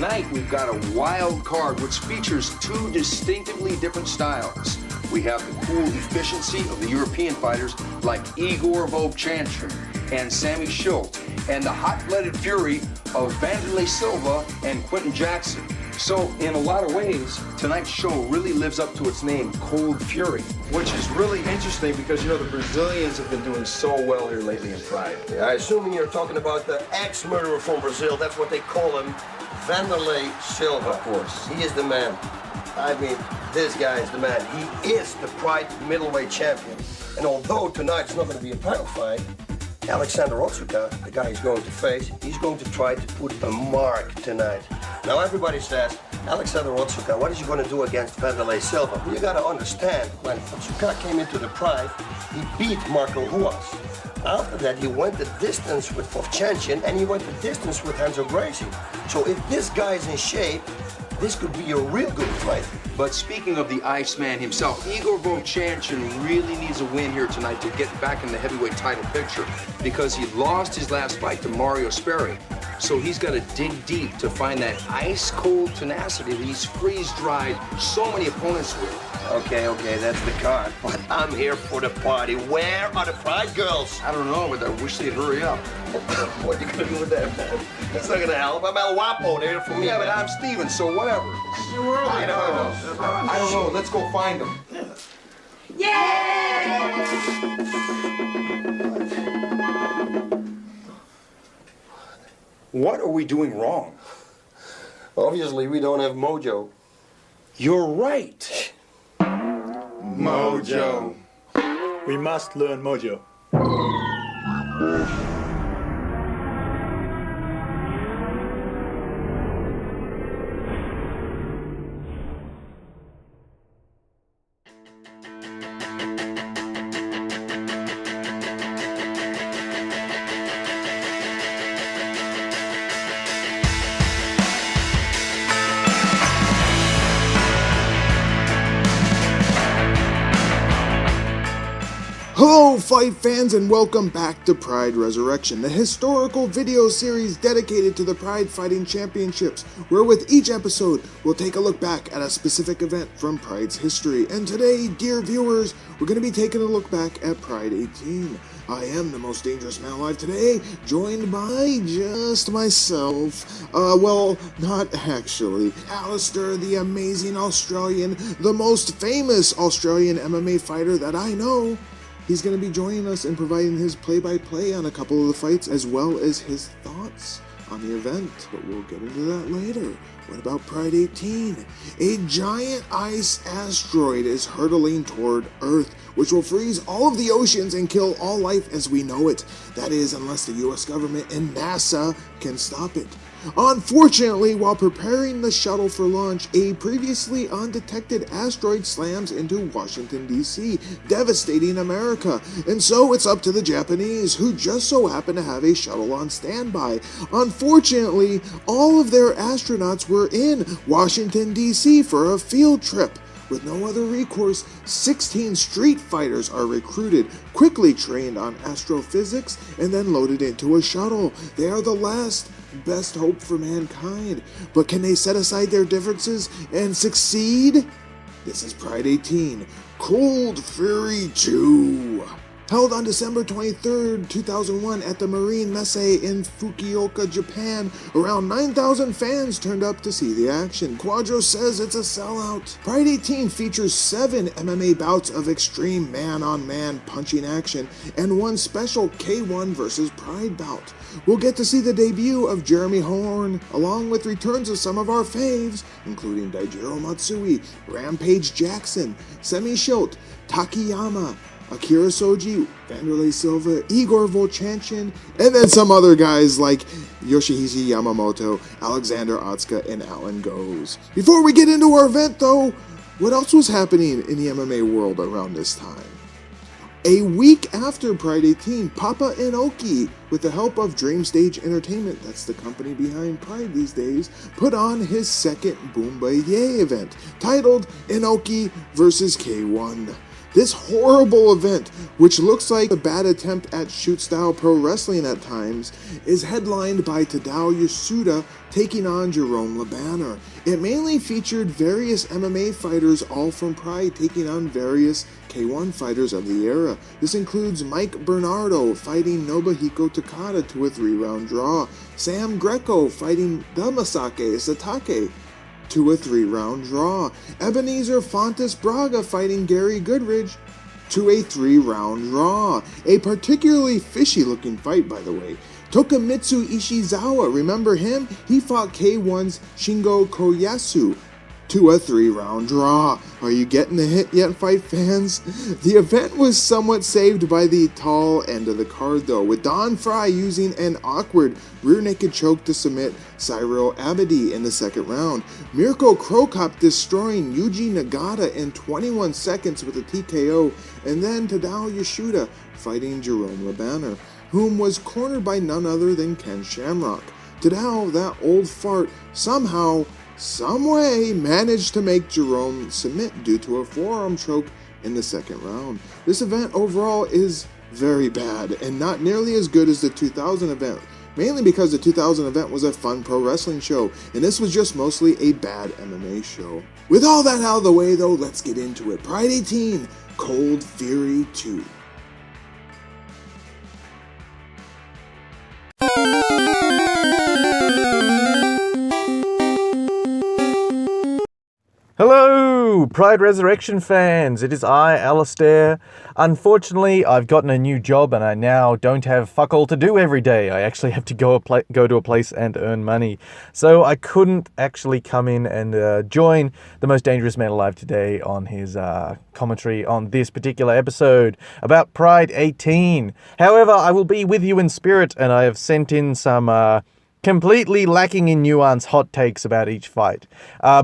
Tonight, we've got a wild card which features two distinctively different styles. We have the cool efficiency of the European fighters like Igor Vovchanchyn and Sammy Schilt, and the hot-blooded fury of Wanderlei Silva and Quinton Jackson. So, in a lot of ways, tonight's show really lives up to its name, Cold Fury, which is really interesting because, you know, the Brazilians have been doing so well here lately in Pride. Yeah, I assume you're talking about the ex-murderer from Brazil. That's what they call him, Wanderlei Silva. Of course. He is the man. I mean, this guy is the man. He is the Pride middleweight champion. And although tonight's not going to be a title fight, Alexander Otsuka, the guy he's going to face, he's going to try to put a mark tonight. Now everybody says, Alexander Otsuka, what is he going to do against Wanderlei Silva? Well, you got to understand, when Otsuka came into the Pride, he beat Marco Ruas. After that, he went the distance with Vovchanchyn, and he went the distance with Renzo Gracie. So if this guy is in shape, this could be a real good fight. But speaking of the Iceman himself, Igor Vovchanchyn really needs a win here tonight to get back in the heavyweight title picture because he lost his last fight to Mario Sperry. So he's got to dig deep to find that ice-cold tenacity that he's freeze-dried so many opponents with. Okay, that's the card. But I'm here for the party. Where are the Pride girls? I don't know, but I wish they'd hurry up. What are you gonna do with that, man? That's not gonna help. I'm El Guapo. They're here for me. Yeah, but I'm Steven, so whatever. You're early. I don't know. Let's go find them. Yay! What are we doing wrong? Obviously, we don't have mojo. You're right. Mojo. We must learn mojo. Hello, fight fans, and welcome back to Pride Resurrection, the historical video series dedicated to the Pride Fighting Championships, where with each episode, we'll take a look back at a specific event from Pride's history. And today, dear viewers, we're going to be taking a look back at Pride 18. I am the most dangerous man alive today, joined by just myself. Well, not actually. Alistair, the amazing Australian, the most famous Australian MMA fighter that I know. He's going to be joining us and providing his play-by-play on a couple of the fights as well as his thoughts on the event, but we'll get into that later. What about Pride 18? A giant ice asteroid is hurtling toward Earth, which will freeze all of the oceans and kill all life as we know it. That is, unless the US government and NASA can stop it. Unfortunately, while preparing the shuttle for launch, a previously undetected asteroid slams into Washington, D.C., devastating America. And so it's up to the Japanese, who just so happen to have a shuttle on standby. Unfortunately, all of their astronauts were in Washington, D.C. for a field trip. With no other recourse, 16 street fighters are recruited, quickly trained on astrophysics, and then loaded into a shuttle. They are the last best hope for mankind. But can they set aside their differences and succeed? This is Pride 18, Cold Fury 2. Held on December 23, 2001 at the Marine Messe in Fukuoka, Japan. Around 9,000 fans turned up to see the action. Quadro says it's a sellout. Pride 18 features 7 MMA bouts of extreme man-on-man punching action and one special K1 versus Pride bout. We'll get to see the debut of Jeremy Horn, along with returns of some of our faves, including Daijiro Matsui, Rampage Jackson, Semmy Schilt, Takayama, Akira Shoji, Wanderlei Silva, Igor Vovchanchyn, and then some other guys like Yoshihisa, Yamamoto, Alexander Otsuka, and Allan goes. Before we get into our event though, what else was happening in the MMA world around this time? A week after Pride 18, Papa Inoki, with the help of Dream Stage Entertainment, that's the company behind Pride these days, put on his second Boomba Yay event, titled Inoki vs. K1. This horrible event, which looks like a bad attempt at shoot-style pro wrestling at times, is headlined by Tadao Yasuda taking on Jerome LeBanner. It mainly featured various MMA fighters, all from Pride, taking on various K1 fighters of the era. This includes Mike Bernardo fighting Nobuhiko Takada to a 3-round draw, Sam Greco fighting Damasake Satake to a 3-round draw, Ebenezer Fontes Braga fighting Gary Goodridge to a 3-round draw. A particularly fishy looking fight, by the way. Tokumitsu Ishizawa, remember him? He fought K1's Shingo Koyasu to a 3-round draw. Are you getting the hit yet, fight fans? The event was somewhat saved by the tall end of the card though, with Don Fry using an awkward rear naked choke to submit Cyril Abedi in the second round, Mirko Krokop destroying Yuji Nagata in 21 seconds with a TKO, and then Tadao Yasuda fighting Jerome LeBanner, whom was cornered by none other than Ken Shamrock. Tadao, that old fart, somehow, someway managed to make Jerome submit due to a forearm choke in the second round. This event overall is very bad and not nearly as good as the 2000 event, mainly because the 2000 event was a fun pro wrestling show and this was just mostly a bad MMA show. With all that out of the way though, let's get into it. Pride 18, Cold Fury 2. Hello, Pride Resurrection fans. It is I, Alistair. Unfortunately, I've gotten a new job and I now don't have fuck all to do every day. I actually have to go to a place and earn money. So I couldn't actually come in and join the most dangerous man alive today on his commentary on this particular episode about Pride 18. However, I will be with you in spirit and I have sent in some completely lacking in nuance hot takes about each fight.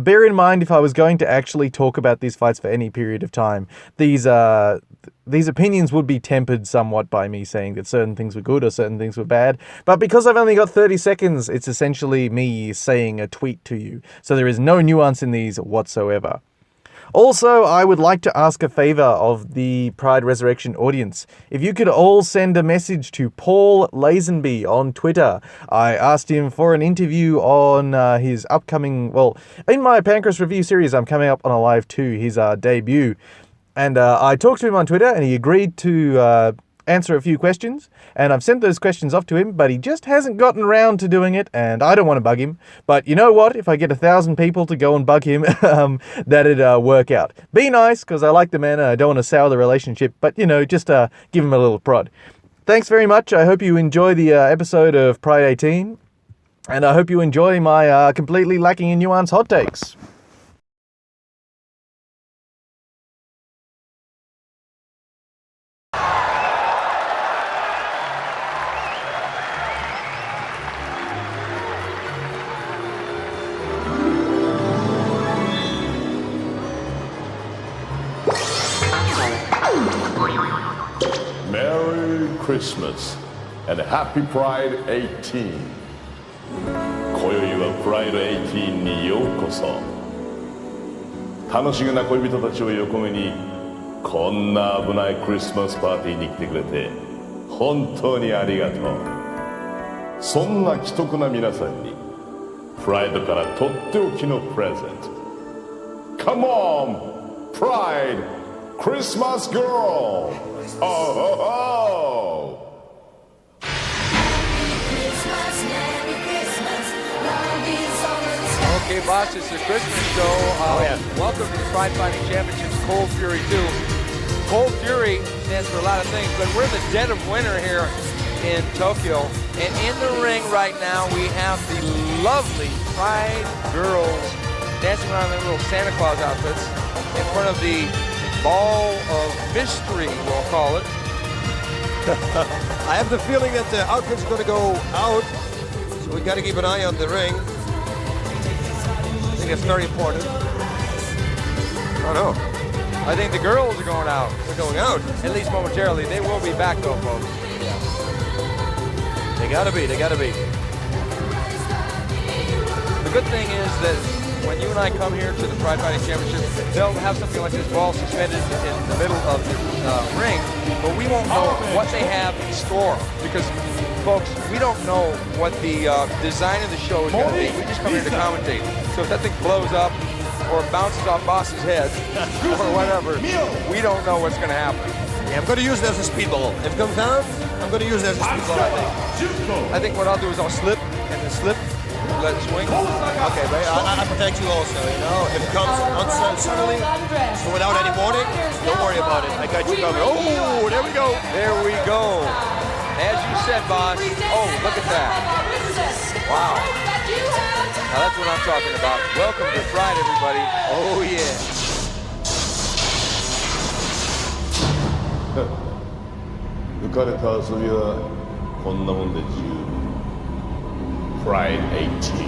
Bear in mind, if I was going to actually talk about these fights for any period of time, these opinions would be tempered somewhat by me saying that certain things were good or certain things were bad. But because I've only got 30 seconds, it's essentially me saying a tweet to you. So there is no nuance in these whatsoever. Also, I would like to ask a favor of the Pride Resurrection audience. If you could all send a message to Paul Lazenby on Twitter. I asked him for an interview on his upcoming, in my Pancreas review series, I'm coming up on a live 2, his debut. And I talked to him on Twitter and he agreed to answer a few questions, and I've sent those questions off to him, but he just hasn't gotten around to doing it, and I don't want to bug him. But you know what? If I get 1,000 people to go and bug him, that'd work out. Be nice, because I like the man and I don't want to sour the relationship, but just give him a little prod. Thanks very much. I hope you enjoy the episode of Pride 18, and I hope you enjoy my completely lacking in nuance hot takes. Merry Christmas and Happy Pride 18. 今宵は Pride 18にようこそ。楽しげな恋人たちを横目にこんな危ないクリスマスパーティーに来てくれて本当にありがとう。そんな奇特な皆さんにプライドからとっておきのプレゼント。Come on, Pride Christmas Girl! Oh, ho, ho. Okay, boss, it's the Christmas show. Welcome to the Pride Fighting Championships Cold Fury 2. Cold Fury stands for a lot of things, but we're in the dead of winter here in Tokyo. And in the ring right now, we have the lovely Pride girls dancing around in their little Santa Claus outfits in front of the Ball of Mystery, we'll call it. I have the feeling that the outfit's going to go out, so we got to keep an eye on the ring. I think it's very important. Oh no. I think the girls are going out. They're going out. At least momentarily. They will be back though, folks. They gotta be. The good thing is that when you and I come here to the Pride Fighting Championships, they'll have something like this ball suspended in the middle of the ring, but we won't know what they have in store because, folks, we don't know what the design of the show is going to be. We just come here to commentate. So if that thing blows up or bounces off Boss's head or whatever, we don't know what's going to happen. Yeah, I'm going to use it as a speedball. If it comes down, I'm going to use it as a speedball, I think. I think what I'll do is I'll slip and then slip, let it swing. Okay, but I protect you also, you know. If it comes suddenly, so without any warning, don't worry about it. I got you covered. Oh, there we go. There we go. As you said, boss. Oh, look at that. Wow. Now that's what I'm talking about. Welcome to Pride, everybody. Oh, yeah. 浮かれた遊びはこんなもんで十分。Pride 18。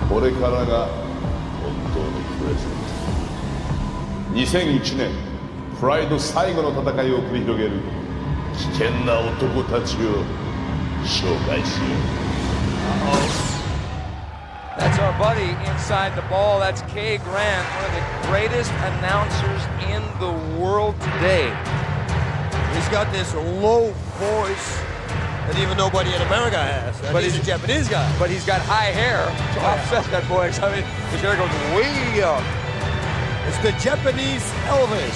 これからが本当のプレゼント。2001年、プライド最後の戦いを繰り広げる危険な男たちを紹介しよう。That's our buddy inside the ball. That's Kay Grant, one of the greatest announcers in the world today. He's got this low voice that even nobody in America has. But he's a Japanese guy. But he's got high hair to offset that voice. I mean, his hair goes way up. It's the Japanese Elvis.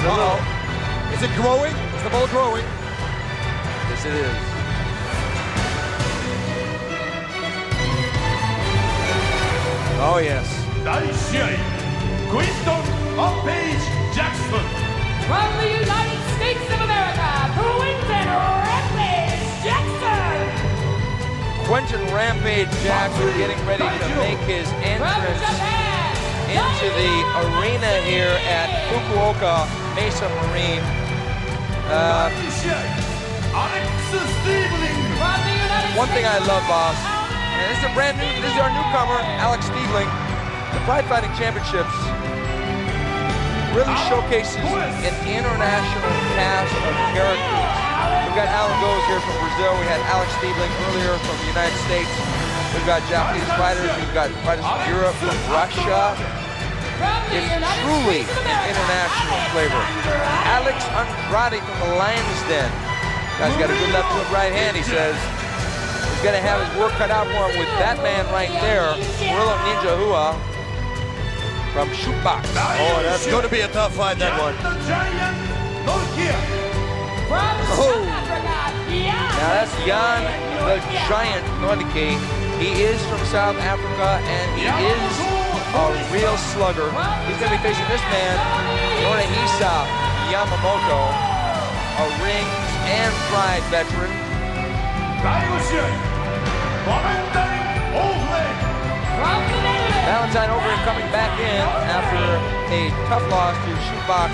Uh-oh. Is it growing? Is the ball growing? Yes, it is. Oh, yes. Quinton Rampage Jackson. From the United States of America, Quinton Rampage Jackson. Quinton Rampage Jackson getting ready to make his entrance into the arena here at Fukuoka Mesa Marine. One thing I love, boss, and this is our newcomer, Alex Stiebling. The Pride Fighting Championships really showcases an international cast of characters. We've got Allan here from Brazil. We had Alex Stiebling earlier from the United States. We've got Japanese fighters. We've got fighters from Europe, from Russia. It's truly an international flavor. Alex Andrade from the Lion's Den. Guy's got a good left hook right hand, he says. He's going to have his work cut out for him with that man right there, Murilo Ninja Hua from Shootbox. Oh, that's going to be a tough fight, that one. Oh. Now that's Jan the Giant Nortje. He is from South Africa, and he is a real slugger. He's going to be facing this man, Yoshihisa Yamamoto, a Rings and Pride veteran. Valentjin Overeem coming back in after a tough loss to Shootbox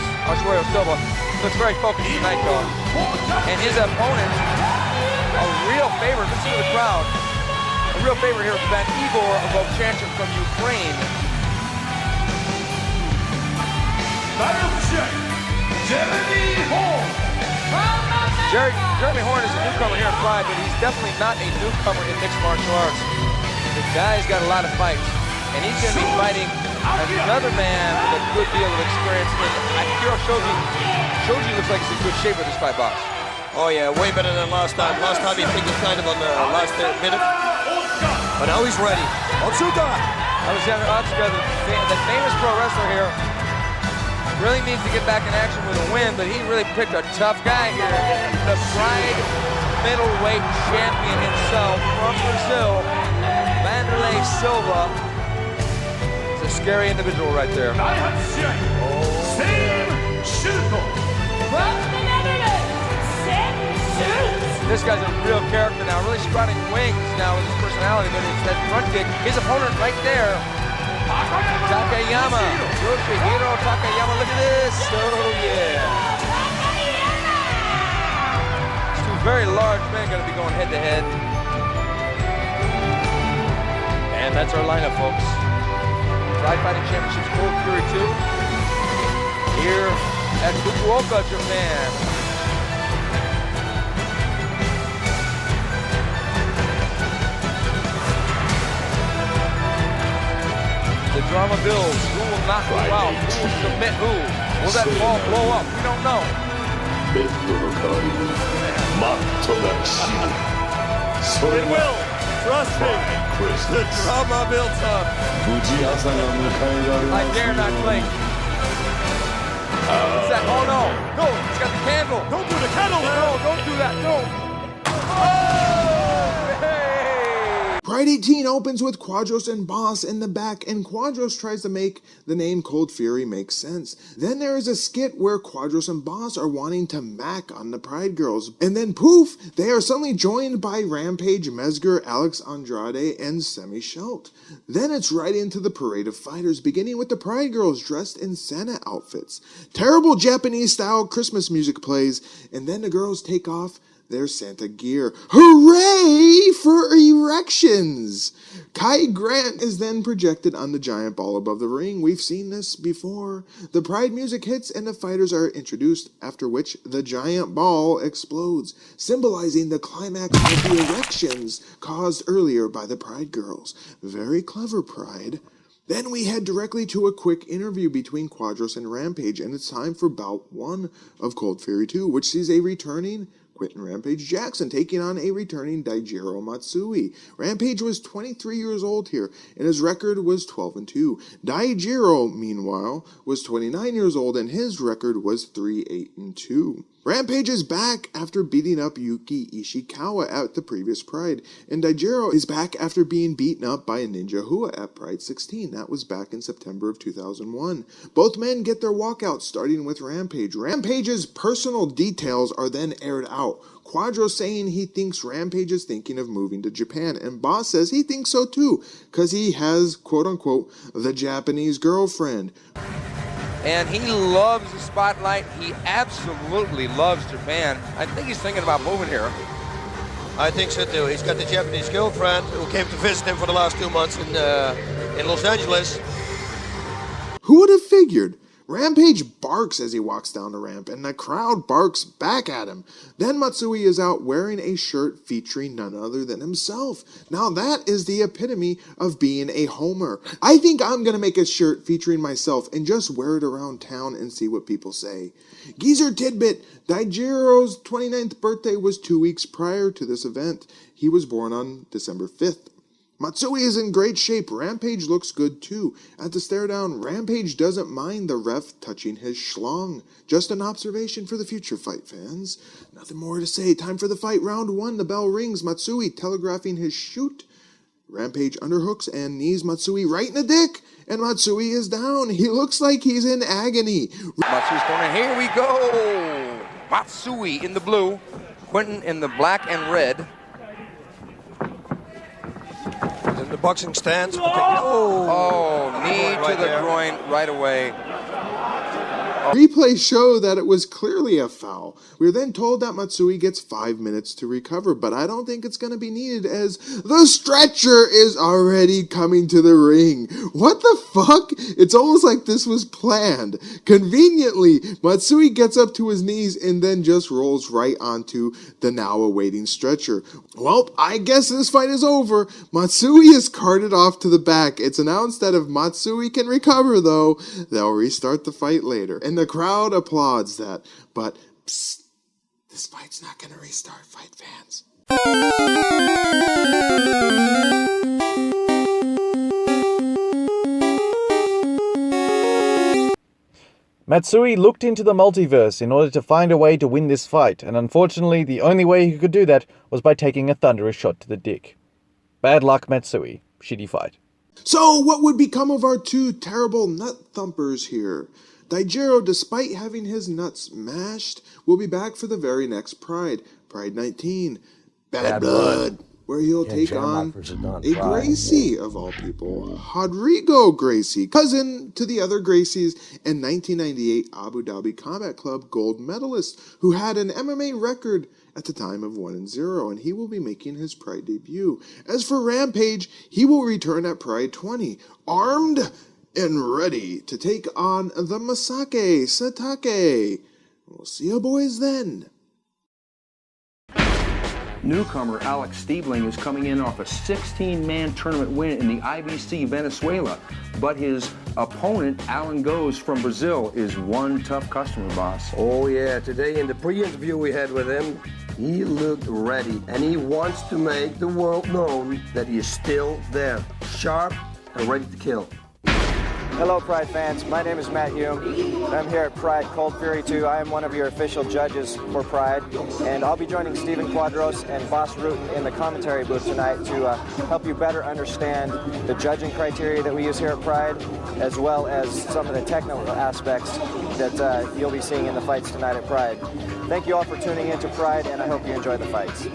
Silva. Looks very focused tonight, though. And his opponent, a real favorite, listen to the crowd, a real favorite here is Igor Vovchanchyn from Ukraine. Jeremy Horn is a newcomer here in Pride, but he's definitely not a newcomer in mixed martial arts. The guy's got a lot of fights, and he's going to be fighting another man with a good deal of experience in Akira Shoji. Shoji looks like he's in good shape with this fight, box. Oh yeah, way better than last time. Last time he picked it kind of on the last minute, but now he's ready. Otsuka! Alexander Otsuka, the famous pro wrestler here, really needs to get back in action with a win, but he really picked a tough guy here. The Pride middleweight champion himself from Brazil, Wanderlei Silva. It's a scary individual right there. This guy's a real character now, really sprouting wings now with his personality, but it's that front kick. His opponent right there, Takayama, Yoshihiro Takayama, look at this, oh yeah. These two very large men going to be going head to head. And that's our lineup, folks. Pride Fighting Championships Cold Fury 2 here at Fukuoka, Japan. drama builds. Who will knock who out? Who will submit who? Will that ball blow up? We don't know. ベッドの代わりにマットが死ぬ。それ It が will. Trust me. The Christmas。 drama builds up. 無事朝が迎えられま I すよ dare not blink. What's that? Oh no! No! He's got the candle! Don't do the candle No! now. Don't do that! No! Oh! Hey! Pride 18 opens with Quadros and Boss in the back, and Quadros tries to make the name Cold Fury make sense. Then there is a skit where Quadros and Boss are wanting to mac on the Pride girls, and then poof, they are suddenly joined by Rampage, Mesger, Alex Andrade, and Semmy Schilt. Then it's right into the parade of fighters, beginning with the Pride girls dressed in Santa outfits. Terrible Japanese-style Christmas music plays, and then the girls take off their Santa gear. Hooray for erections! Kai Grant is then projected on the giant ball above the ring. We've seen this before. The Pride music hits and the fighters are introduced, after which the giant ball explodes, symbolizing the climax of the erections caused earlier by the Pride girls. Very clever, Pride. Then we head directly to a quick interview between Quadros and Rampage, and it's time for Bout 1 of Cold Fury 2, which sees a returning Quinton Rampage Jackson taking on a returning Daijiro Matsui. Rampage was 23 years old here, and his record was 12-2. Daijiro, meanwhile, was 29 years old, and his record was 3-8-2. Rampage is back after beating up Yuki Ishikawa at the previous Pride, and Daijiro is back after being beaten up by Ninja Hua at Pride 16. That was back in September of 2001. Both men get their walkouts, starting with Rampage. Rampage's personal details are then aired out. Quadros saying he thinks Rampage is thinking of moving to Japan, and Boss says he thinks so too, because he has, quote-unquote, the Japanese girlfriend. And he loves the spotlight. He absolutely loves Japan. I think he's thinking about moving here. I think so too. He's got the Japanese girlfriend who came to visit him for the last 2 months in Los Angeles. Who would have figured? Rampage barks as he walks down the ramp, and the crowd barks back at him. Then Matsui is out wearing a shirt featuring none other than himself. Now that is the epitome of being a homer. I think I'm going to make a shirt featuring myself and just wear it around town and see what people say. Geezer tidbit, Daijiro's 29th birthday was 2 weeks prior to this event. He was born on December 5th. Matsui is in great shape. Rampage looks good too. At the stare down, Rampage doesn't mind the ref touching his schlong. Just an observation for the future, fight fans. Nothing more to say. Time for the fight. Round 1. The bell rings. Matsui telegraphing his shoot. Rampage underhooks and knees Matsui right in the dick. And Matsui is down. He looks like he's in agony. Matsui's corner. Here we go. Matsui in the blue. Quinton in the black and red. In the boxing stance. Oh, knee to the groin right away. Replays show that it was clearly a foul. We are then told that Matsui gets 5 minutes to recover, but I don't think it's going to be needed as the stretcher is already coming to the ring. What the fuck? It's almost like this was planned. Conveniently, Matsui gets up to his knees and then just rolls right onto the now awaiting stretcher. Well, I guess this fight is over. Matsui is carted off to the back. It's announced that if Matsui can recover, though, they'll restart the fight later. And the crowd applauds that. But, psst, this fight's not going to restart, fight fans. Matsui looked into the multiverse in order to find a way to win this fight, and unfortunately the only way he could do that was by taking a thunderous shot to the dick. Bad luck, Matsui. Shitty fight. So, what would become of our two terrible nut thumpers here? Daijiro, despite having his nuts mashed, will be back for the very next Pride, Pride 19, Bad Blood, where he'll take on a Gracie, of all people, Rodrigo Gracie, cousin to the other Gracies and 1998 Abu Dhabi Combat Club gold medalist, who had an MMA record at the time of 1-0, and he will be making his Pride debut. As for Rampage, he will return at Pride 20, armed and ready to take on the Masake Satake. We'll see you boys then. Newcomer Alex Stiebling is coming in off a 16-man tournament win in the IBC Venezuela, but his opponent, Allan Goes from Brazil, is one tough customer, boss. Oh yeah, today in the pre-interview we had with him, he looked ready, and he wants to make the world known that he is still there, sharp and ready to kill. Hello, Pride fans. My name is Matt Hume. I'm here at Pride Cold Fury 2. I am one of your official judges for Pride, and I'll be joining Steven Quadros and Boss Rutan in the commentary booth tonight to help you better understand the judging criteria that we use here at Pride, as well as some of the technical aspects that you'll be seeing in the fights tonight at Pride. Thank you all for tuning into Pride, and I hope you enjoy the fights.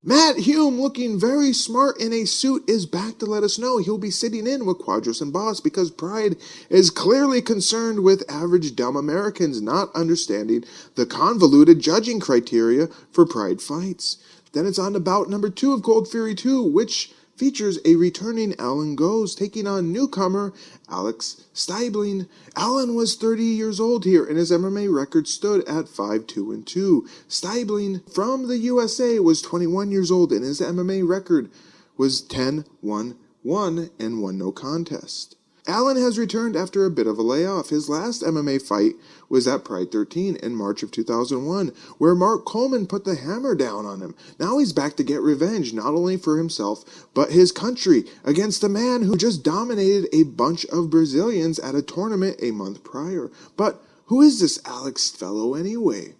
Matt Hume, looking very smart in a suit, is back to let us know he'll be sitting in with Quadros and Boss because Pride is clearly concerned with average dumb Americans not understanding the convoluted judging criteria for Pride fights. Then it's on to bout number 2 of Cold Fury 2, which features a returning Allan Goes taking on newcomer Alex Stiebling. Allan was 30 years old here, and his MMA record stood at 5-2-2. Stiebling from the USA was 21 years old, and his MMA record was 10-1-1 and won no contest. Allan has returned after a bit of a layoff. His last MMA fight was at Pride 13 in March of 2001, where Mark Coleman put the hammer down on him. Now he's back to get revenge, not only for himself, but his country, against a man who just dominated a bunch of Brazilians at a tournament a month prior. But who is this Alex fellow anyway?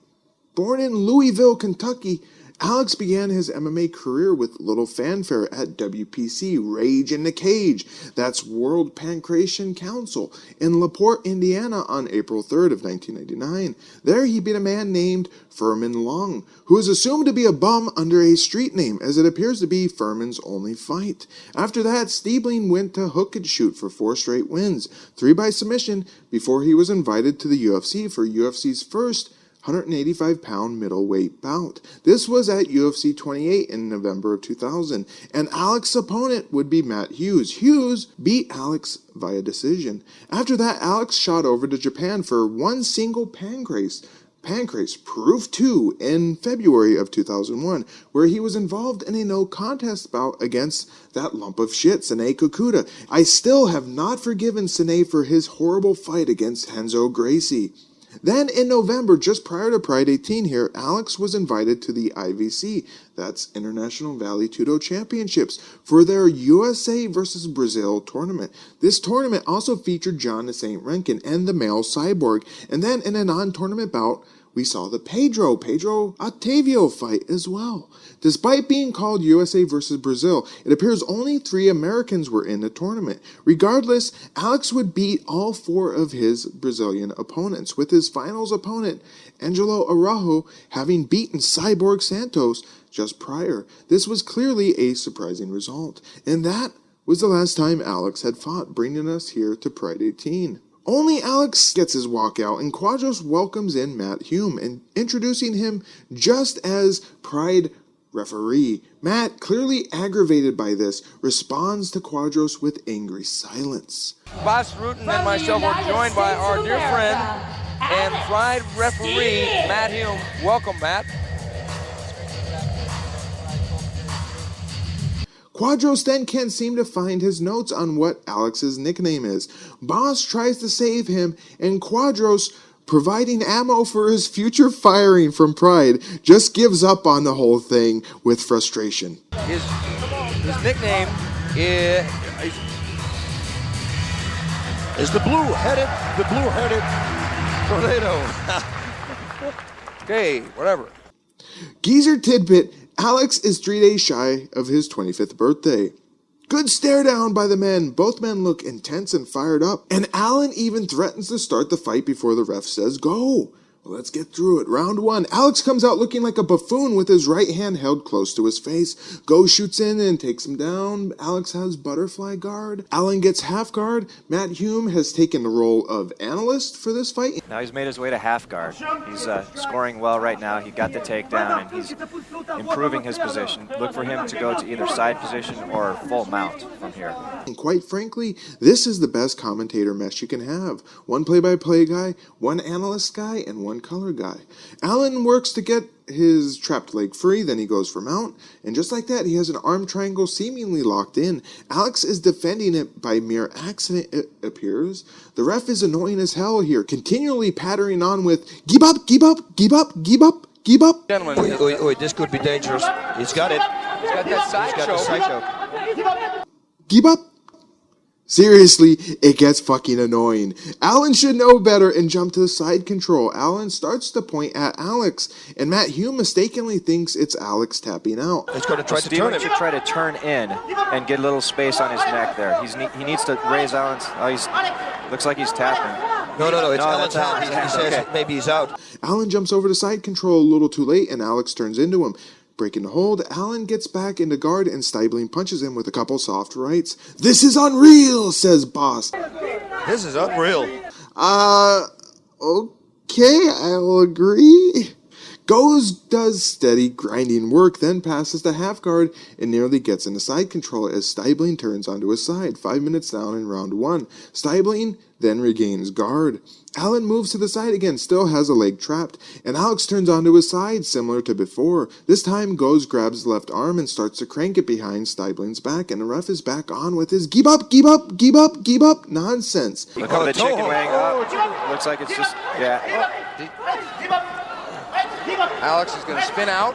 Born in Louisville, Kentucky, Alex began his MMA career with little fanfare at WPC, Rage in the Cage, that's World Pancration Council, in LaPorte, Indiana on April 3rd of 1999. There he beat a man named Furman Long, who is assumed to be a bum under a street name, as it appears to be Furman's only fight. After that, Stiebling went to hook and shoot for 4 straight wins, 3 by submission, before he was invited to the UFC for UFC's first 185-pound middleweight bout. This was at UFC 28 in November of 2000, and Alex's opponent would be Matt Hughes. Hughes beat Alex via decision. After that, Alex shot over to Japan for one single pancrase Proof 2 in February of 2001, where he was involved in a no-contest bout against that lump of shit, Sine Kukuda. I still have not forgiven Sine for his horrible fight against Renzo Gracie. Then in November, just prior to Pride 18 here, Alex was invited to the IVC, that's International Vale Tudo Championships, for their USA vs. Brazil tournament. This tournament also featured John the Saint Rankin and the male Cyborg, and then in a non-tournament bout, we saw the Pedro Octavio fight as well. Despite being called USA vs. Brazil, it appears only 3 Americans were in the tournament. Regardless, Alex would beat all 4 of his Brazilian opponents, with his finals opponent, Angelo Araujo, having beaten Cyborg Santos just prior. This was clearly a surprising result, and that was the last time Alex had fought, bringing us here to Pride 18. Only Alex gets his walkout, and Quadros welcomes in Matt Hume, and introducing him just as Pride referee. Matt, clearly aggravated by this, responds to Quadros with angry silence. Boss Rutan and myself are joined by our dear friend and Pride referee, Matt Hume. Welcome, Matt. Quadros then can't seem to find his notes on what Alex's nickname is. Boss tries to save him, and Quadros, providing ammo for his future firing from Pride, just gives up on the whole thing with frustration. His nickname is the blue-headed Tornado. Okay, whatever. Geezer tidbit, Alex is 3 days shy of his 25th birthday. Good stare down by the men. Both men look intense and fired up, and Allan even threatens to start the fight before the ref says go. Well, let's get through it. Round 1. Alex comes out looking like a buffoon with his right hand held close to his face. Go shoots in and takes him down. Alex has butterfly guard. Allan gets half guard. Matt Hume has taken the role of analyst for this fight. Now he's made his way to half guard. He's scoring well right now. He got the takedown, and he's improving his position. Look for him to go to either side position or full mount from here. And quite frankly, this is the best commentator mesh you can have. One play-by-play guy, one analyst guy, and one color guy. Allan works to get his trapped leg free, then he goes for mount, and just like that, he has an arm triangle seemingly locked in. Alex is defending it by mere accident, it appears. The ref is annoying as hell here, continually pattering on with, "Give up, give up, give up, give up, give up." Gentlemen, Wait, this could be dangerous. He's got it. he's got that side He's got the choke. side choke. Give up. Seriously, it gets fucking annoying. Allan should know better and jump to the side control. Allan starts to point at Alex, and Matt Hume mistakenly thinks it's Alex tapping out. He's going to try to turn Stiebling him. should try to turn in and get a little space on his neck there. He needs to raise Allan's. Looks like he's tapping. No, it's No, Allan's that's hand. Allan's He hand. says Okay. maybe he's out. Allan jumps over to side control a little too late, and Alex turns into him. Breaking the hold, Allan gets back into guard, and Stiebling punches him with a couple soft rights. "This is unreal," says Boss. This is unreal. Okay, I'll agree. Goes does steady grinding work, then passes to half guard and nearly gets into side control as Stiebling turns onto his side. 5 minutes down in round 1. Stiebling then regains guard. Allan moves to the side again, still has a leg trapped, and Alex turns onto his side, similar to before. This time, Goes grabs the left arm and starts to crank it behind Stiebling's back, and the ref is back on with his "Give up, give up, give up, give up" nonsense. Look at the chicken wing up. Looks like it's just, yeah. Alex is going to spin out.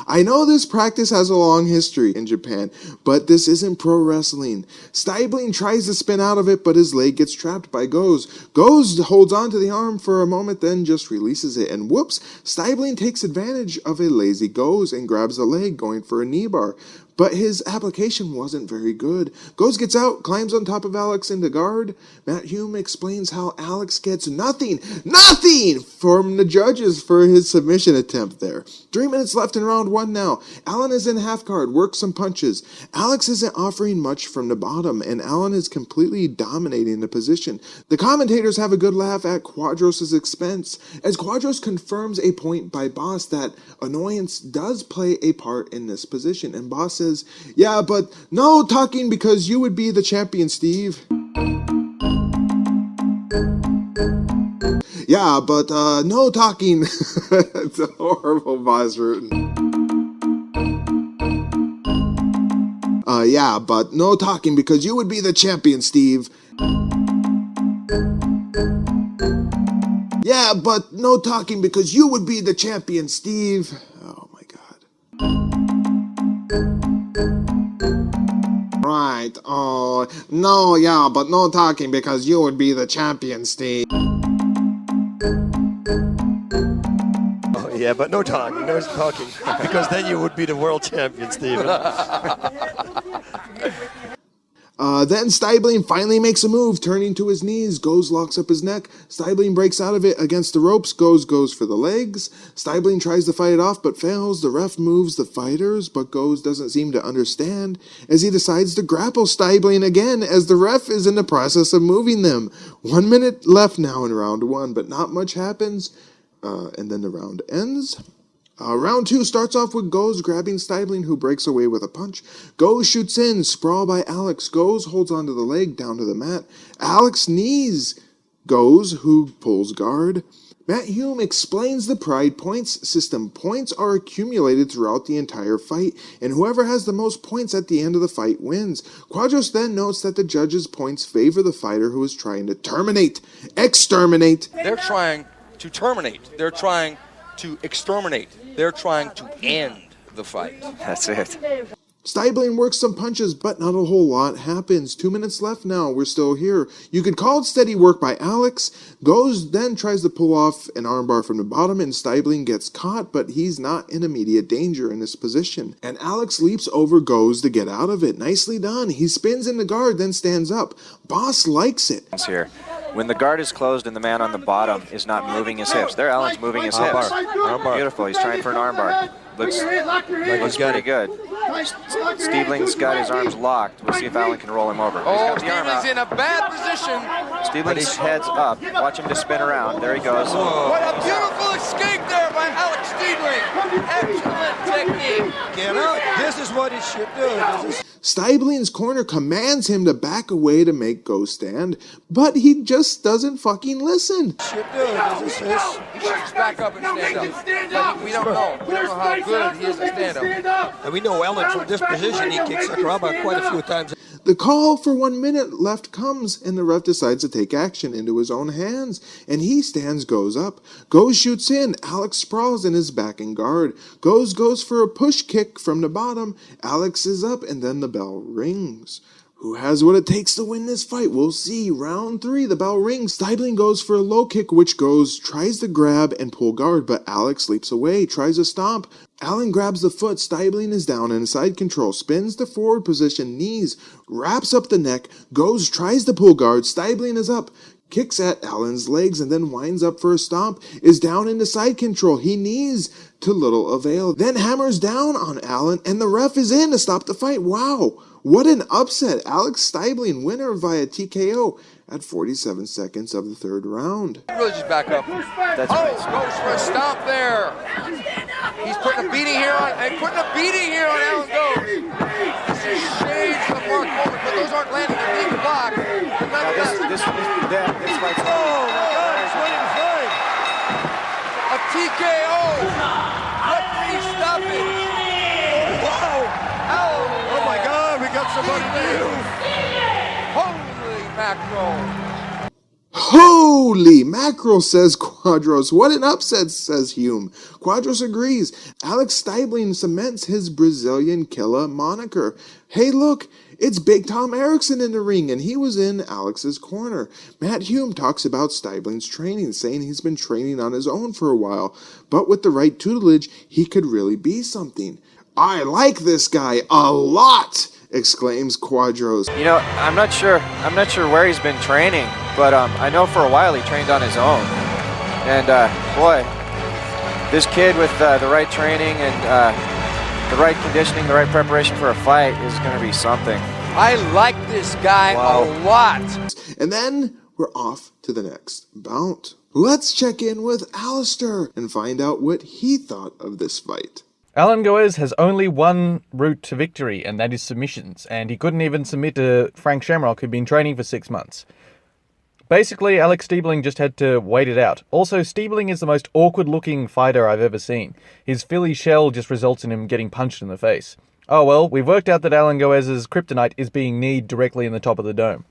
I know this practice has a long history in Japan, but this isn't pro wrestling. Stiebling tries to spin out of it, but his leg gets trapped by Goes. Goes holds on to the arm for a moment, then just releases it, and whoops, Stiebling takes advantage of a lazy Goes and grabs the leg, going for a knee bar. But his application wasn't very good. Goes gets out, climbs on top of Alex into guard. Matt Hume explains how Alex gets nothing from the judges for his submission attempt there. 3 minutes left in round 1 now. Allan is in half guard, works some punches. Alex isn't offering much from the bottom, and Allan is completely dominating the position. The commentators have a good laugh at Quadros' expense, as Quadros confirms a point by Boss that annoyance does play a part in this position, and Boss says, "Yeah, but no talking because you would be the champion, Steve." Yeah, but no talking. It's a horrible Boss Rutan. Yeah, but no talking because you would be the champion, Steve. Yeah, but no talking because you would be the champion, Steve. Oh my god. Right, oh, no, yeah, but no talking because you would be the champion, Steve. Oh, yeah, but no talking, because then you would be the world champion, Steven. Then Stiebling finally makes a move, turning to his knees. Goes locks up his neck. Stiebling breaks out of it against the ropes. Goes for the legs. Stiebling tries to fight it off, but fails. The ref moves the fighters, but Goes doesn't seem to understand, as he decides to grapple Stiebling again, as the ref is in the process of moving them. 1 minute left now in round 1, but not much happens, and then the round ends. Round 2 starts off with Goes grabbing Stiebling, who breaks away with a punch. Goes shoots in, sprawl by Alex. Goes holds onto the leg down to the mat. Alex knees Goes, who pulls guard. Matt Hume explains the Pride points system. Points are accumulated throughout the entire fight, and whoever has the most points at the end of the fight wins. Quadros then notes that the judges' points favor the fighter who is trying to exterminate. They're trying to terminate. They're trying to exterminate. They're trying to end the fight. That's it. Stiebling works some punches, but not a whole lot happens. 2 minutes left now. We're still here. You could call it steady work by Alex. Goes then tries to pull off an armbar from the bottom, and Stiebling gets caught, but he's not in immediate danger in this position. And Alex leaps over Goes to get out of it. Nicely done. He spins in the guard, then stands up. Boss likes it. Here. When the guard is closed and the man on the bottom is not moving his hips. There, Allan's moving his hips. Armbar. Beautiful. He's trying for an armbar. Looks pretty good. Stiebling's got his arms locked. We'll see if Allan can roll him over. Oh, Stiebling's in a bad position. Stiebling's head's up. Watch him just spin around. There he goes. What a beautiful escape there by Alex Stiebling. Excellent technique. This is what he should do. Stiebling's corner commands him to back away to make Go stand, but he just doesn't fucking listen. He should just back up and stand up. But we don't know. We don't know how good he is at stand up. And we know Allan from this position, he kicks Sakuraba quite a few times. The call for 1 minute left comes, and the ref decides to take action into his own hands, and he stands Go's up. Go shoots in. Alex sprawls in his backing guard. Goes for a push kick from the bottom. Alex is up, and then the bell rings. Who has what it takes to win this fight? We'll see. Round 3, the bell rings. Stiebling goes for a low kick, which Goes tries to grab and pull guard, but Alex leaps away, tries to stomp. Allan grabs the foot. Stiebling is down in side control, spins to forward position, knees, wraps up the neck. Goes tries to pull guard. Stiebling is up, kicks at Allan's legs, and then winds up for a stomp, is down into side control. He knees to little avail, then hammers down on Allan, and the ref is in to stop the fight. Wow, what an upset. Alex Stiebling, winner via TKO at 47 seconds of the third round. Really just back up. That's Goes for a stomp there. He's putting a beating here on Allan Goes. This is shades of Mark Coleman, but those aren't landing the big block. This fight's he's winning the fight. A TKO. Referee stop it. Wow. Oh my God, we got somebody new. Holy mackerel. Holy mackerel, says Quadros. What an upset, says Hume. Quadros agrees. Alex Stiebling cements his Brazilian killer moniker. Hey, look, it's Big Tom Erickson in the ring, and he was in Alex's corner. Matt Hume talks about Stiebling's training, saying he's been training on his own for a while, but with the right tutelage, he could really be something. I like this guy a lot, exclaims Quadros. You know, I'm not sure where he's been training, but I know for a while he trained on his own. And boy, this kid with the right training and the right conditioning, the right preparation for a fight is going to be something. I like this guy a lot. And then we're off to the next bout. Let's check in with Alistair and find out what he thought of this fight. Allan Goes has only one route to victory, and that is submissions, and he couldn't even submit to Frank Shamrock, who'd been training for 6 months. Basically, Alex Stiebling just had to wait it out. Also, Stiebling is the most awkward-looking fighter I've ever seen. His Philly shell just results in him getting punched in the face. Oh well, we've worked out that Allan Goes' kryptonite is being kneed directly in the top of the dome.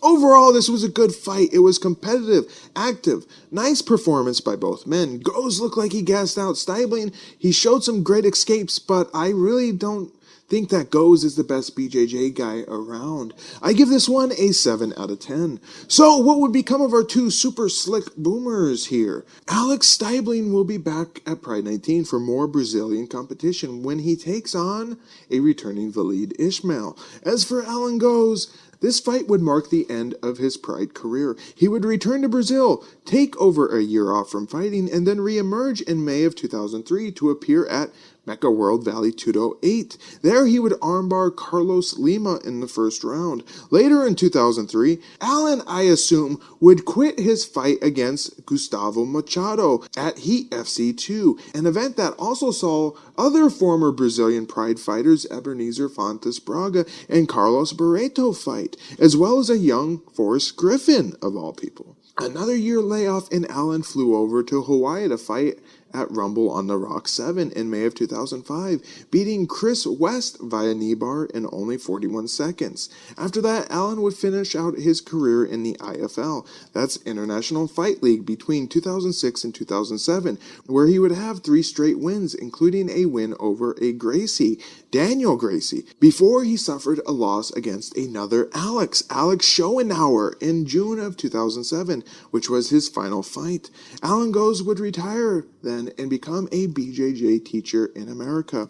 Overall, this was a good fight. It was competitive, active, nice performance by both men. Goes looked like he gassed out Stiebling. He showed some great escapes, but I really don't think that Goes is the best BJJ guy around. I give this one a 7 out of 10. So what would become of our two super slick boomers here? Alex Stiebling will be back at Pride 19 for more Brazilian competition when he takes on a returning Valid Ismail. As for Allan Goes, this fight would mark the end of his Pride career. He would return to Brazil, take over a year off from fighting, and then re-emerge in May of 2003 to appear at Mecca World Valley 208. There he would armbar Carlos Lima in the first round. Later in 2003, Allan, I assume, would quit his fight against Gustavo Machado at Heat FC 2, an event that also saw other former Brazilian Pride fighters Ebenezer Fontes Braga and Carlos Barreto fight, as well as a young Forrest Griffin, of all people. Another year layoff, and Allan flew over to Hawaii to fight at Rumble on the Rock 7 in May of 2005, beating Chris West via knee bar in only 41 seconds. After that, Allan would finish out his career in the IFL, that's International Fight League, between 2006 and 2007, where he would have 3 straight wins, including a win over a Gracie, Daniel Gracie, before he suffered a loss against another Alex Schoenauer, in June of 2007, which was his final fight. Allan Goes would retire then and become a BJJ teacher in America.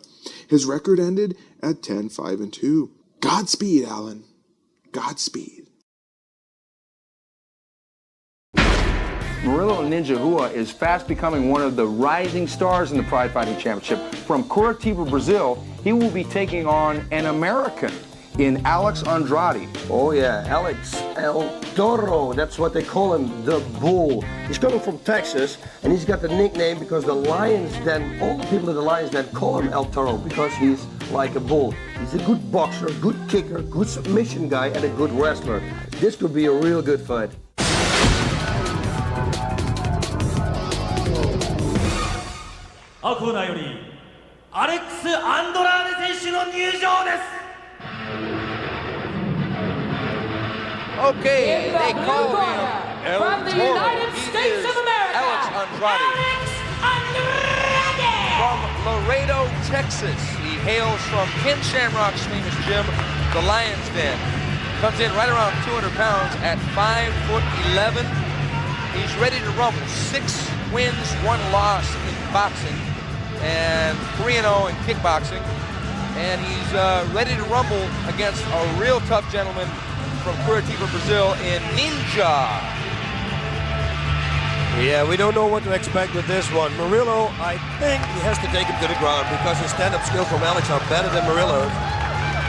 His record ended at 10-5-2. Godspeed, Allan. Godspeed. Murilo Ninja Rua is fast becoming one of the rising stars in the Pride Fighting Championship. From Curitiba, Brazil, he will be taking on an American in Alex Andrade. Oh yeah, Alex El Toro, that's what they call him, the Bull. He's coming from Texas, and he's got the nickname because the Lions Den, all the people in the Lions Den call him El Toro because he's like a bull. He's a good boxer, good kicker, good submission guy, and a good wrestler. This could be a real good fight. Okay, they call him El from the Toro. United States of America, Alex Andrade. Alex Andrade. From Laredo, Texas. He hails from Ken Shamrock's famous gym, the Lions Den. Comes in right around 200 pounds at 5'11". He's ready to rumble. 6 wins, 1 loss in boxing, and 3-0 in kickboxing. And he's ready to rumble against a real tough gentleman from Curitiba, Brazil, in Ninja. Yeah, we don't know what to expect with this one. Murilo, I think he has to take him to the ground because his stand-up skills from Alex are better than Murilo's.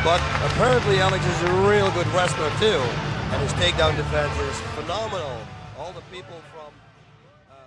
But apparently Alex is a real good wrestler too, and his takedown defense is phenomenal. All the people from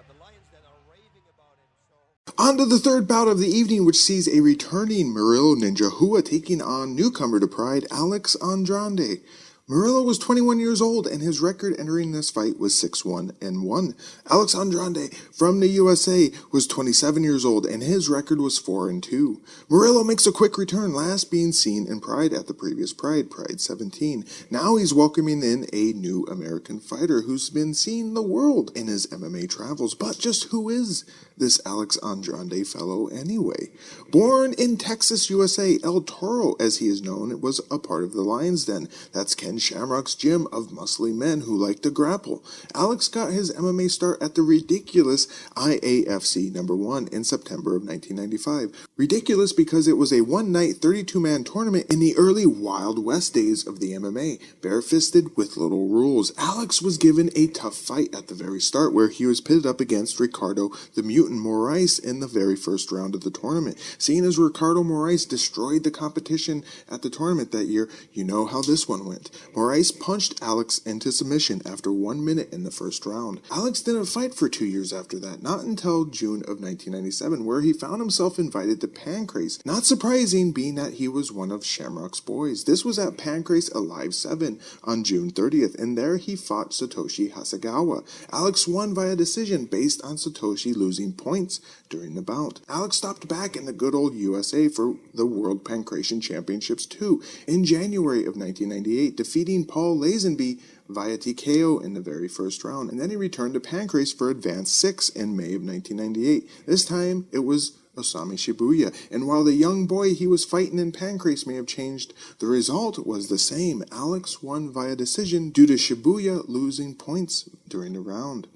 the Lions that are raving about him. On to the third bout of the evening, which sees a returning Murilo Ninja Rua taking on newcomer to Pride, Alex Andrade. Murilo was 21 years old, and his record entering this fight was 6-1-1. Alex Andrade from the USA was 27 years old, and his record was 4-2. Murilo makes a quick return, last being seen in Pride at the previous Pride 17. Now he's welcoming in a new American fighter who's been seeing the world in his MMA travels. But just who is this Alex Andrade fellow anyway? Born in Texas, USA, El Toro, as he is known, was a part of the Lions Den. That's Ken Shamrock's gym of muscly men who like to grapple. Alex got his MMA start at the ridiculous IAFC No. 1 in September of 1995. Ridiculous because it was a one-night 32-man tournament in the early Wild West days of the MMA, barefisted with little rules. Alex was given a tough fight at the very start, where he was pitted up against Ricardo the Mutant Moraes in the very first round of the tournament. Seeing as Ricardo Moraes destroyed the competition at the tournament that year, you know how this one went. Moraes punched Alex into submission after 1 minute in the first round. Alex didn't fight for 2 years after that, not until June of 1997, where he found himself invited to Pancrase. Not surprising, being that he was one of Shamrock's boys. This was at Pancrase Alive 7 on June 30th, and there he fought Satoshi Hasegawa. Alex won via decision based on Satoshi losing points during the bout. Alex stopped back in the good old USA for the World Pancration Championships 2 in January of 1998, defeating Paul Lazenby via TKO in the very first round, and then he returned to Pancrase for Advance 6 in May of 1998. This time, it was Osami Shibuya, and while the young boy he was fighting in Pancrase may have changed, the result was the same. Alex won via decision due to Shibuya losing points during the round.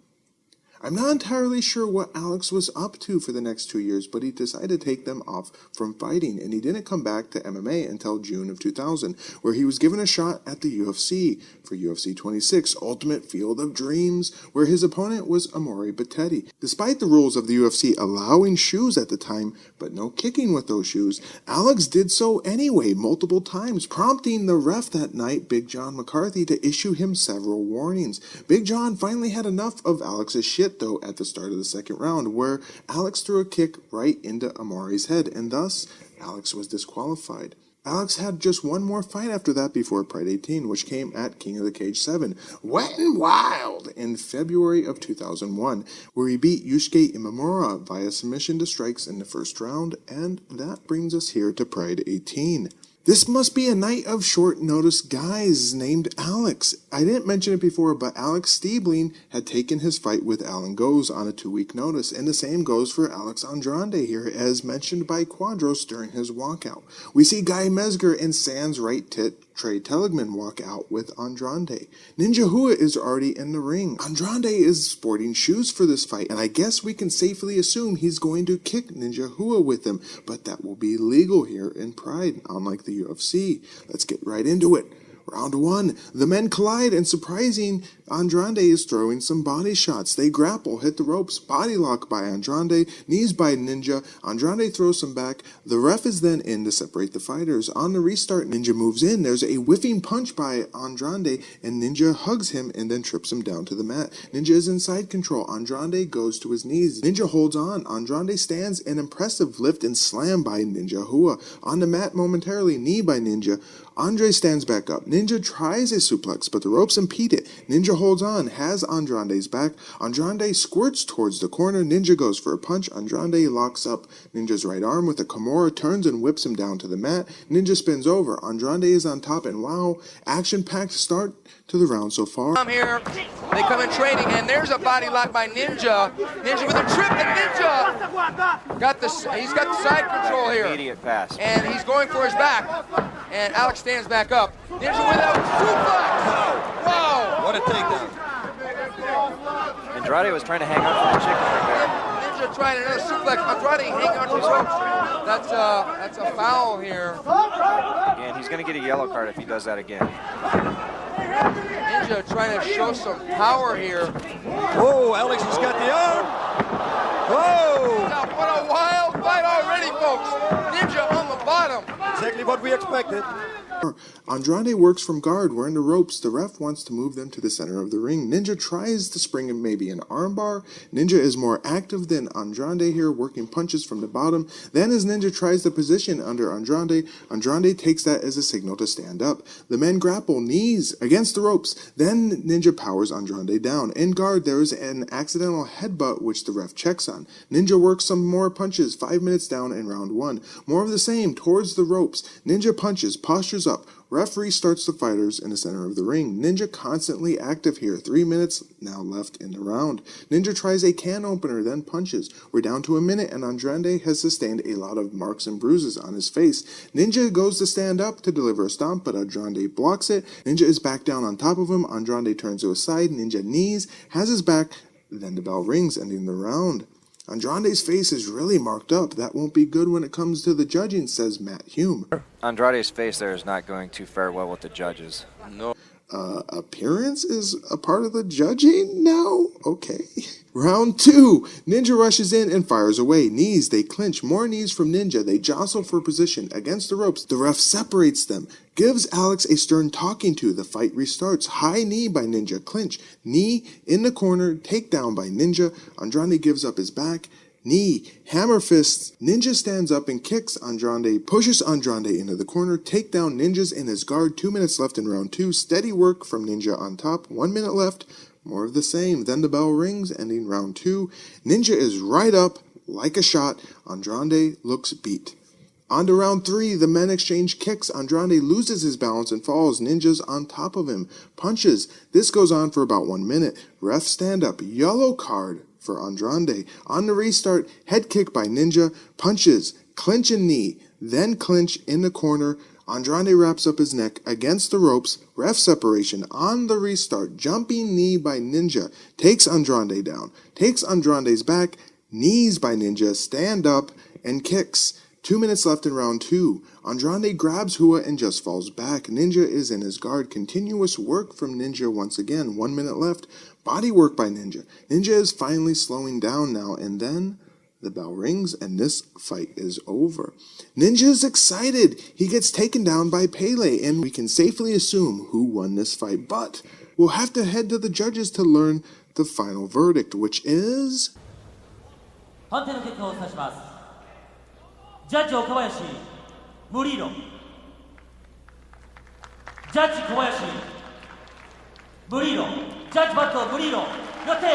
I'm not entirely sure what Alex was up to for the next 2 years, but he decided to take them off from fighting, and he didn't come back to MMA until June of 2000, where he was given a shot at the UFC for UFC 26, Ultimate Field of Dreams, where his opponent was Amore Battetti. Despite the rules of the UFC allowing shoes at the time, but no kicking with those shoes, Alex did so anyway multiple times, prompting the ref that night, Big John McCarthy, to issue him several warnings. Big John finally had enough of Alex's shit, though, at the start of the second round, where Alex threw a kick right into Amore's head, and thus Alex was disqualified. Alex had just one more fight after that before Pride 18, which came at King of the Cage 7, Wet and Wild, in February of 2001, where he beat Yusuke Imamura via submission to strikes in the first round, and that brings us here to Pride 18. This must be a night of short notice guys named Alex. I didn't mention it before, but Alex Stiebling had taken his fight with Allan Goes on a 2-week notice, and the same goes for Alex Andrade here, as mentioned by Quadros during his walkout. We see Guy Mesger and Sans right tit Trey Teligman walk out with Andrade. Ninja Rua is already in the ring. Andrade is sporting shoes for this fight, and I guess we can safely assume he's going to kick Ninja Rua with him, but that will be legal here in Pride, unlike the UFC. Let's get right into it. Round 1, the men collide, and surprising, Andrade is throwing some body shots. They grapple, hit the ropes, body lock by Andrade, knees by Ninja. Andrade throws some back. The ref is then in to separate the fighters. On the restart, Ninja moves in. There's a whiffing punch by Andrade, and Ninja hugs him and then trips him down to the mat. Ninja is in side control. Andrade goes to his knees. Ninja holds on. Andrade stands, an impressive lift and slam by Ninja Hua. On the mat momentarily, knee by Ninja. Andre stands back up. Ninja tries a suplex, but the ropes impede it. Ninja holds on, has Andrade's back. Andrade squirts towards the corner. Ninja goes for a punch. Andrade locks up Ninja's right arm with a Kimura, turns and whips him down to the mat. Ninja spins over. Andrade is on top, and wow, action-packed start to the round so far. I'm here. They come in trading, and there's a body lock by Ninja. Ninja with a trip, and Ninja he's got the side control here. Immediate pass. And he's going for his back. And Alex stands back up. Ninja with a suplex. Whoa! What a takedown. Andrade was trying to hang on for the chicken right there. Ninja trying another suplex. Andrade hanging on to his ropes. That's a foul here. And he's going to get a yellow card if he does that again. Ninja trying to show some power here. Oh, Alex has got the arm. Oh! Now, what a wild fight already, folks. Ninja on the bottom. Exactly what we expected. Andrade works from guard. We're in the ropes. The ref wants to move them to the center of the ring. Ninja tries to spring in maybe an armbar. Ninja is more active than Andrade here, working punches from the bottom. Then as Ninja tries to position under Andrade, Andrade takes that as a signal to stand up. The men grapple, knees against the ropes. Then Ninja powers Andrade down. In guard, there is an accidental headbutt which the ref checks on. Ninja works some more punches, 5 minutes down in round 1. More of the same, towards the ropes. Ninja punches, postures up. Referee starts the fighters in the center of the ring. Ninja constantly active here. 3 minutes now left in the round. Ninja tries a can opener, then punches. We're down to a minute, and Andrade has sustained a lot of marks and bruises on his face. Ninja goes to stand up to deliver a stomp, but Andrade blocks it. Ninja is back down on top of him. Andrade turns to his side. Ninja knees, has his back. Then the bell rings, ending the round. Andrade's face is really marked up. That won't be good when it comes to the judging, says Matt Hume. Andrade's face there is not going to fare well with the judges. No. Appearance is a part of the judging now? Okay. Round 2. Ninja rushes in and fires away. Knees, they clinch. More knees from Ninja. They jostle for position. Against the ropes, the ref separates them. Gives Alex a stern talking to. The fight restarts. High knee by Ninja. Clinch. Knee in the corner. Takedown by Ninja. Andrade gives up his back. Knee, hammer fists. Ninja stands up and kicks Andrade, pushes Andrade into the corner. Takedown. Ninja's in his guard. 2 minutes left in round 2. Steady work from Ninja on top. 1 minute left. More of the same. Then the bell rings, ending round 2. Ninja is right up like a shot. Andrade looks beat. On to round 3. The men exchange kicks. Andrade loses his balance and falls. Ninja's on top of him. Punches. This goes on for about 1 minute. Ref stand up. Yellow card for Andrade. On the restart, head kick by Ninja. Punches. Clinch and knee. Then clinch in the corner. Andrade wraps up his neck against the ropes. Ref separation on the restart. Jumping knee by Ninja. Takes Andrade down. Takes Andrade's back. Knees by Ninja. Stand up and kicks. 2 minutes left in round 2. Andrade grabs Hua and just falls back. Ninja is in his guard. Continuous work from Ninja once again. 1 minute left. Body work by Ninja. Ninja is finally slowing down now, and then the bell rings and this fight is over. Ninja is excited. He gets taken down by Pele, and we can safely assume who won this fight. But we'll have to head to the judges to learn the final verdict, which is... 判定の結果をお伝えします。ジャッジ岡林、ムリーロ。ジャッジ小林、ムリーロ。ジャッジバット、ムリーロ。よって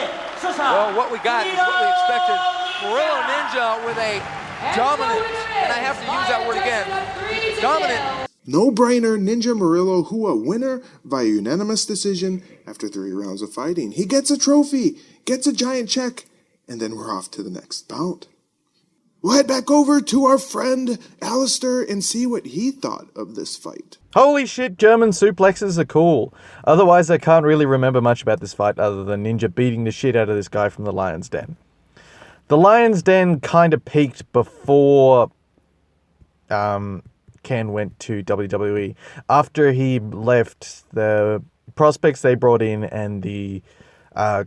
勝者。 Well, what we got is what we expected. Murilo Ninja with a dominant, and I have to use that word again, dominant. No-brainer, Ninja Murilo Hua winner via unanimous decision after 3 rounds of fighting. He gets a trophy, gets a giant check, and then we're off to the next bout. We'll head back over to our friend Alistair and see what he thought of this fight. Holy shit, German suplexes are cool. Otherwise, I can't really remember much about this fight other than Ninja beating the shit out of this guy from the Lion's Den. The Lion's Den kind of peaked before Ken went to WWE. After he left, the prospects they brought in and the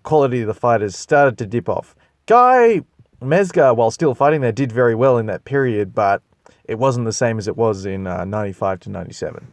quality of the fighters started to dip off. Guy Mezga, while still fighting there, did very well in that period, but it wasn't the same as it was in 95 to 97.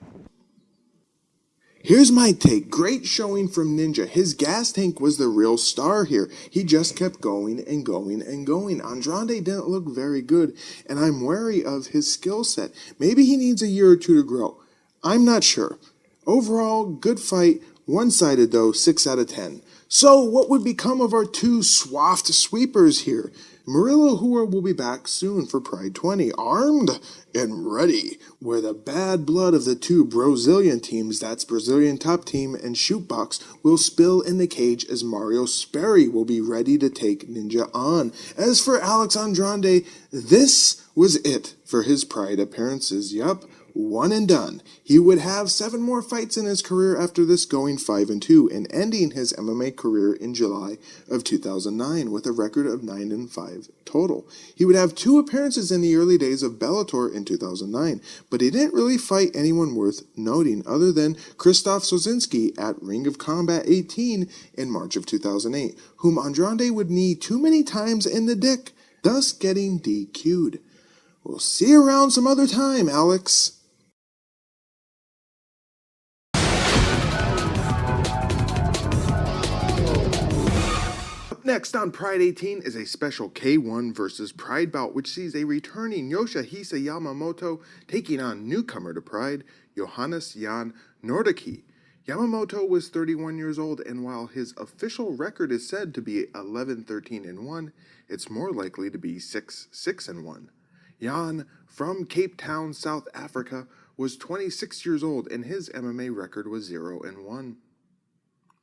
Here's my take. Great showing from Ninja. His gas tank was the real star here. He just kept going and going and going. Andrade didn't look very good, and I'm wary of his skill set. Maybe he needs a year or two to grow. I'm not sure. Overall, good fight. One-sided though, 6 out of 10. So what would become of our two swaffed sweepers here? Murilo will be back soon for Pride 20, armed and ready, where the bad blood of the two Brazilian teams, that's Brazilian Top Team and Shootbox, will spill in the cage as Mario Sperry will be ready to take Ninja on. As for Alex Andrade, this was it for his Pride appearances. Yup, one and done. He would have 7 more fights in his career after this, going 5-2 and ending his MMA career in July of 2009 with a record of 9-5 total. He would have 2 appearances in the early days of Bellator in 2009, but he didn't really fight anyone worth noting other than Krzysztof Sosinski at Ring of Combat 18 in March of 2008, whom Andrade would knee too many times in the dick, thus getting DQ'd. We'll see you around some other time, Alex. Next on Pride 18 is a special K1 versus Pride bout, which sees a returning Yoshihisa Yamamoto taking on newcomer to Pride, Johannes Jan Nordic. Yamamoto was 31 years old, and while his official record is said to be 11-13-1, it's more likely to be 6-6-1. Jan, from Cape Town, South Africa, was 26 years old, and his MMA record was 0-1.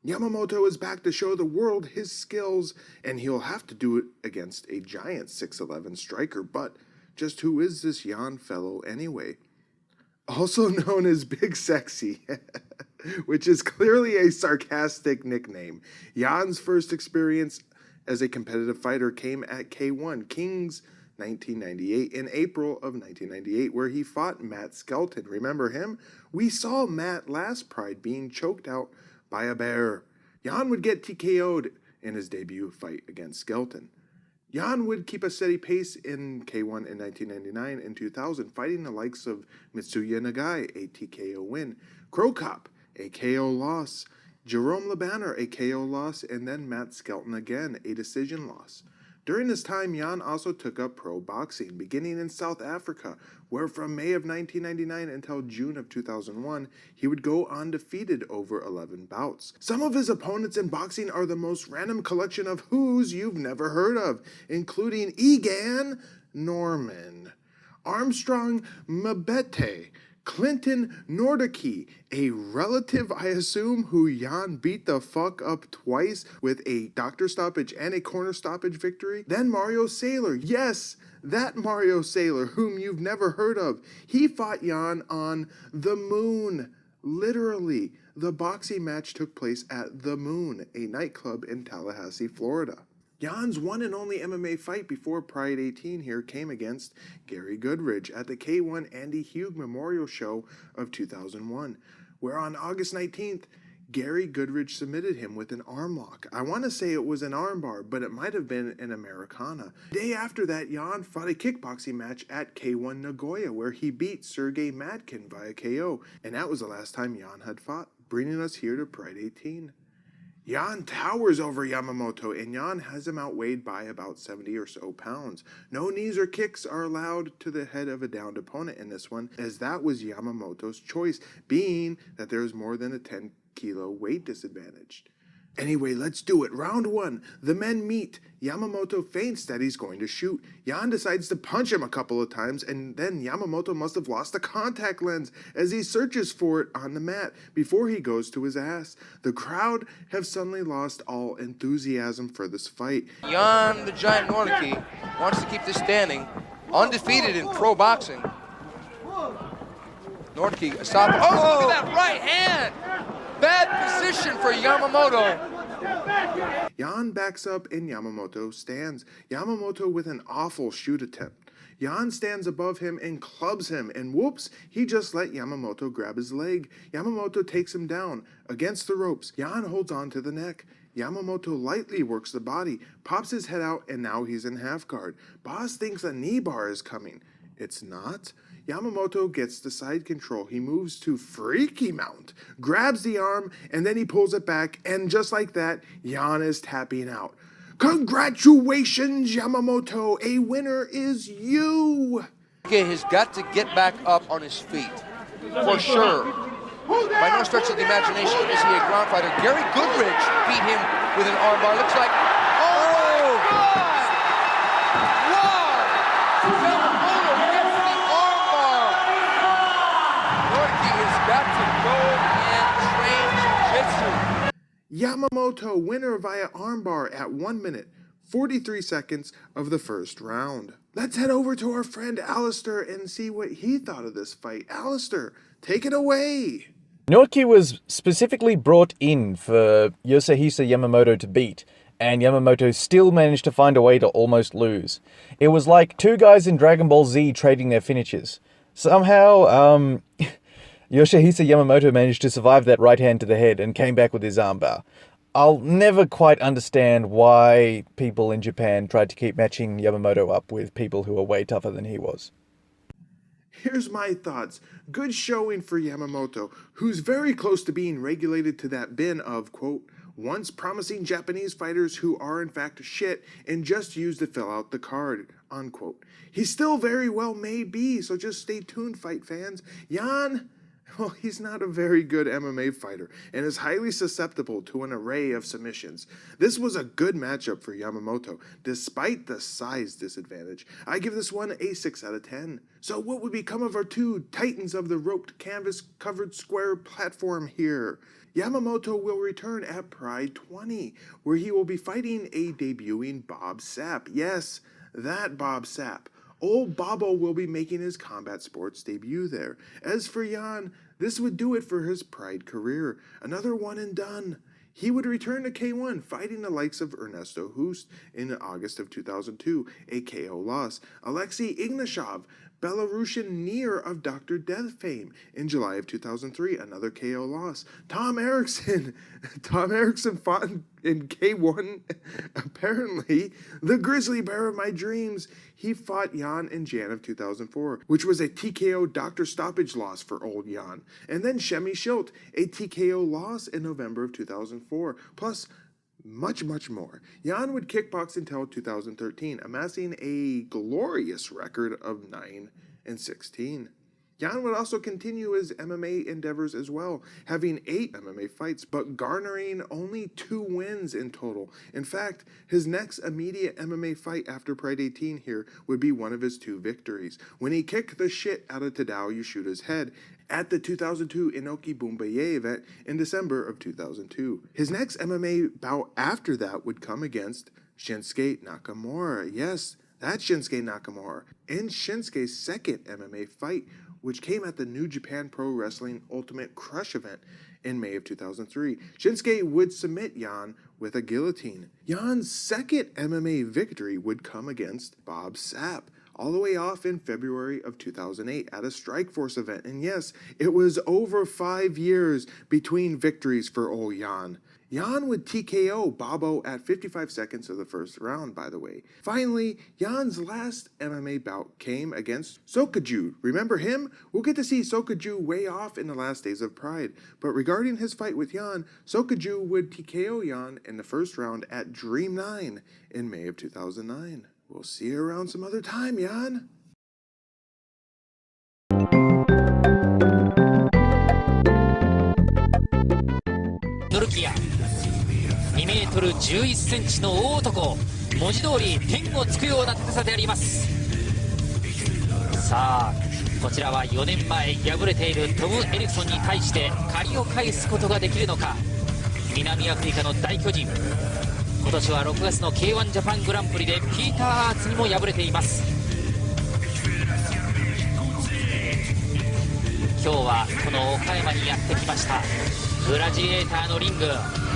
Yamamoto is back to show the world his skills, and he'll have to do it against a giant 6'11 striker, but just who is this Jan fellow anyway? Also known as Big Sexy, which is clearly a sarcastic nickname. Jan's first experience as a competitive fighter came at K1 Kings 1998 in April of 1998, where he fought Matt Skelton. Remember him? We saw Matt last Pride being choked out by a bear. Jan would get TKO'd in his debut fight against Skelton. Jan would keep a steady pace in K1 in 1999 and 2000, fighting the likes of Mitsuya Nagai, a TKO win, Crow Cop, a KO loss, Jerome Labanner, a KO loss, and then Matt Skelton again, a decision loss. During this time, Jan also took up pro boxing, beginning in South Africa, where from May of 1999 until June of 2001, he would go undefeated over 11 bouts. Some of his opponents in boxing are the most random collection of who's you've never heard of, including Egan Norman, Armstrong Mabete, Quinton Nordic, a relative, I assume, who Jan beat the fuck up twice with a doctor stoppage and a corner stoppage victory. Then Mario Saylor, yes, that Mario Saylor, whom you've never heard of. He fought Jan on the moon. Literally, the boxing match took place at The Moon, a nightclub in Tallahassee, Florida. Jan's one and only MMA fight before Pride 18 here came against Gary Goodridge at the K1 Andy Hugh Memorial Show of 2001, where on August 19th, Gary Goodridge submitted him with an arm lock. I want to say it was an armbar, but it might have been an Americana. The day after that, Jan fought a kickboxing match at K1 Nagoya, where he beat Sergey Madkin via KO, and that was the last time Jan had fought, bringing us here to Pride 18. Jan towers over Yamamoto, and Jan has him outweighed by about 70 or so pounds. No knees or kicks are allowed to the head of a downed opponent in this one, as that was Yamamoto's choice, being that there's more than a 10-kilo weight disadvantage. Anyway, let's do it. Round 1. The men meet. Yamamoto feints that he's going to shoot. Jan decides to punch him a couple of times, and then Yamamoto must have lost the contact lens as he searches for it on the mat before he goes to his ass. The crowd have suddenly lost all enthusiasm for this fight. Jan the Giant Nordic wants to keep this standing, undefeated in pro boxing. Nordic, stop. Oh, look at that right hand! Bad position for Yamamoto. Jan backs up and Yamamoto stands. Yamamoto with an awful shoot attempt. Yan stands above him and clubs him, and whoops, he just let Yamamoto grab his leg. Yamamoto takes him down against the ropes. Yan holds on to the neck. Yamamoto lightly works the body, pops his head out, and now he's in half guard. Boss thinks a knee bar is coming. It's not. Yamamoto gets the side control. He moves to freaky mount, grabs the arm, and then he pulls it back, and just like that, Yan is tapping out. Congratulations, Yamamoto! A winner is you! He has got to get back up on his feet, for sure. By no stretch of the imagination is he a ground fighter. Gary Goodrich beat him with an armbar. Looks like, oh my God! Wow! Yamamoto gets the armbar. Nortje has got to go and train jiu-jitsu. Yamamoto, winner via armbar at 1 minute, 43 seconds of the first round. Let's head over to our friend Alistair and see what he thought of this fight. Alistair, take it away! Nortje was specifically brought in for Yoshihisa Yamamoto to beat, and Yamamoto still managed to find a way to almost lose. It was like two guys in Dragon Ball Z trading their finishes. Somehow, Yoshihisa Yamamoto managed to survive that right hand to the head and came back with his armbar. I'll never quite understand why people in Japan tried to keep matching Yamamoto up with people who are way tougher than he was. Here's my thoughts. Good showing for Yamamoto, who's very close to being regulated to that bin of, quote, once promising Japanese fighters who are in fact shit and just used to fill out the card, unquote. He still very well may be, so just stay tuned, fight fans. Yan, well, he's not a very good MMA fighter and is highly susceptible to an array of submissions. This was a good matchup for Yamamoto, despite the size disadvantage. I give this one a 6 out of 10. So what would become of our two titans of the roped canvas-covered square platform here? Yamamoto will return at Pride 20, where he will be fighting a debuting Bob Sapp. Yes, that Bob Sapp. Old Bobo will be making his combat sports debut there. As for Yan, this would do it for his Pride career. Another one and done. He would return to K1, fighting the likes of Ernesto Hoost in August of 2002, a KO loss. Alexei Ignashov, Belarusian near of Dr. Death fame, in July of 2003, another KO loss. Tom Erickson fought in K1, apparently, the grizzly bear of my dreams. He fought Yan in Jan of 2004, which was a TKO doctor stoppage loss for old Yan. And then Semmy Schilt, a TKO loss in November of 2004, plus much, much more. Yan would kickbox until 2013, amassing a glorious record of 9-16. Yan would also continue his MMA endeavors as well, having 8 MMA fights, but garnering only 2 wins in total. In fact, his next immediate MMA fight after Pride 18 here would be one of his 2 victories, when he kicked the shit out of Tadao Yoshida's head at the 2002 Inoki Bumbaye event in December of 2002. His next MMA bout after that would come against Shinsuke Nakamura. Yes, that's Shinsuke Nakamura, in Shinsuke's second MMA fight, which came at the New Japan Pro Wrestling Ultimate Crush event in May of 2003. Shinsuke would submit Yan with a guillotine. Yan's second MMA victory would come against Bob Sapp, all the way off in February of 2008 at a Strikeforce event. And yes, it was over 5 years between victories for old Yan. Yan would TKO Bobo at 55 seconds of the first round, by the way. Finally, Yan's last MMA bout came against Sokaju. Remember him? We'll get to see Sokaju way off in the last days of Pride. But regarding his fight with Yan, Sokaju would TKO Yan in the first round at Dream 9 in May of 2009. We'll see you around some other time, Yan.2m11 の大男、文字通り天をつくような高さであります。さあこちらは4年前敗れているトム・エリクソンに対して借りを返すことができるのか。南アフリカの大巨人、今年は6月の K1 ジャパングランプリでピーター・アーツにも敗れています。今日はこの岡山にやってきました。グラジエーターのリング、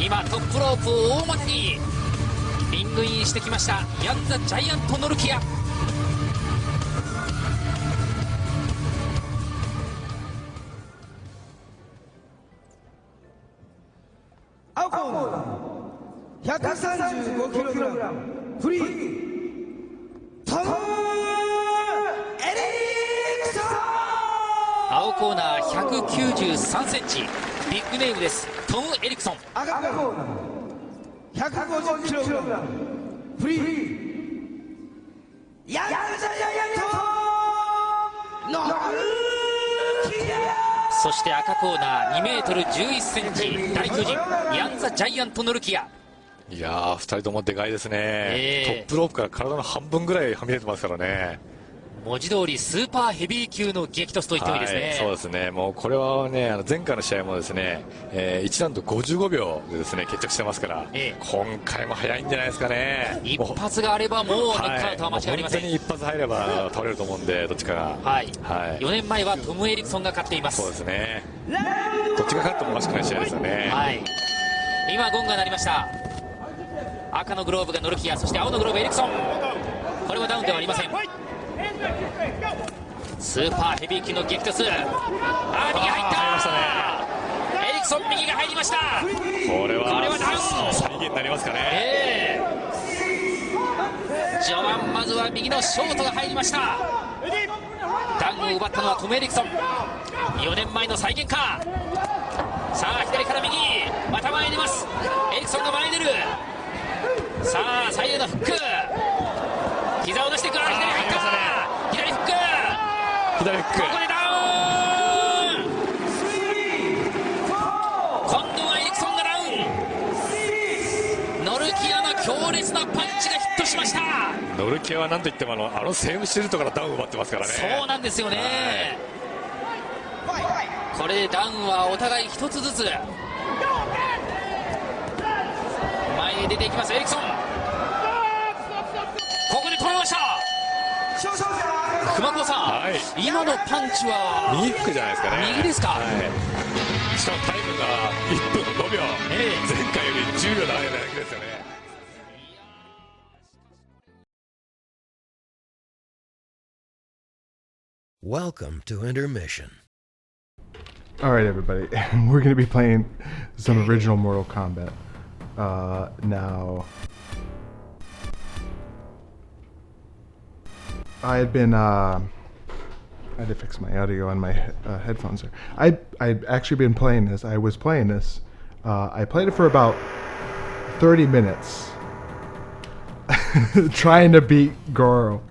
今トップロープを大股にリングインしてきましたヤンザ・ジャイアント・ノルキア。135kg フリートム・エリクソン。青コーナー193センチ、ビッグネームです。トム・エリクソン。赤コーナー 150kg フリーヤングジャイアントノルキア。そして赤コーナー2メートル11センチ、大巨人ヤンザ・ジャイアント・ノルキア。いやー、2人ともでかいですね、トップロープから体の半分ぐらいはみ出てますからね。文字通りスーパーヘビー級の激突と言ってもいいですね。そうですね、もうこれはね、前回の試合もですね、1ラウンド55秒でですね決着してますから、今回も早いんじゃないですかね。一発があればもうノックアウトは間違いありません。本当に一発入れば倒れると思うんで、どっちかが。4年前はトム・エリクソンが勝っています。そうですね、どっちが勝ってもおかしくない試合ですよね。今ゴンが鳴りました。赤のグローブがノルキア、そして青のグローブエリクソン。これはダウンではありません。スーパーヘビー級の激突。右入った。エリクソン右が入りました。これはダウン。再現になりますかね。序盤まずは右のショートが入りました。ダウンを奪ったのはトム・エリクソン。4年前の再現か。さあ左から右、また前に出ます。エリクソンが前に出る。さあ左右のフック、膝を出していく。左入った。左フック、ここでダウン。今度はエリクソンがダウン。ノルキアの強烈なパンチがヒットしました。ノルキアは何といってもあのセーブシュルトからダウンを奪ってますからね。そうなんですよね、これでダウンはお互い一つずつ。前へ出ていきますエリクソン。ここで止めました。熊子さん、今のパンチは右フックじゃないですかね。右ですか。しかもタイムが1分5秒、前回より10秒長いだけですよね。Welcome to intermission. All right, everybody, we're going to be playing some original Mortal Kombat. Now, I had been, I had to fix my audio on my headphones there. I'd actually been playing this. I was playing this. I played it for about 30 minutes, trying to beat Goro.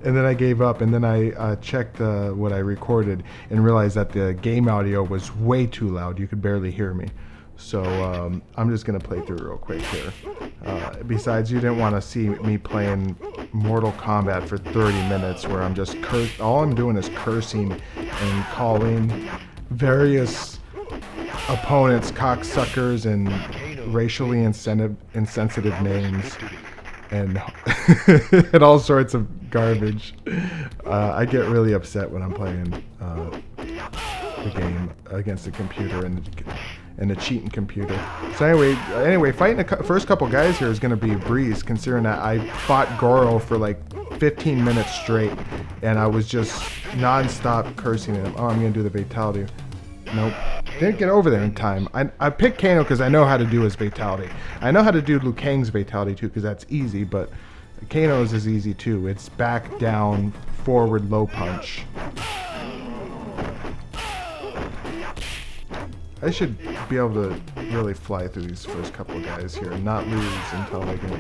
And then I gave up, and then I checked what I recorded and realized that the game audio was way too loud. You could barely hear me. So I'm just going to play through real quick here. Besides, you didn't want to see me playing Mortal Kombat for 30 minutes where I'm just all I'm doing is cursing and calling various opponents cocksuckers and racially insensitive names. And, and all sorts of garbage. I get really upset when I'm playing the game against the computer and the cheating computer. So anyway, fighting the first couple guys here is going to be a breeze, considering that I fought Goro for like 15 minutes straight, and I was just non-stop cursing at him. Oh, I'm going to do the fatality. Nope. Didn't get over there in time. I picked Kano because I know how to do his fatality. I know how to do Liu Kang's fatality too because that's easy, but Kano's is easy too. It's back, down, forward, low punch. I should be able to really fly through these first couple of guys here and not lose until I get...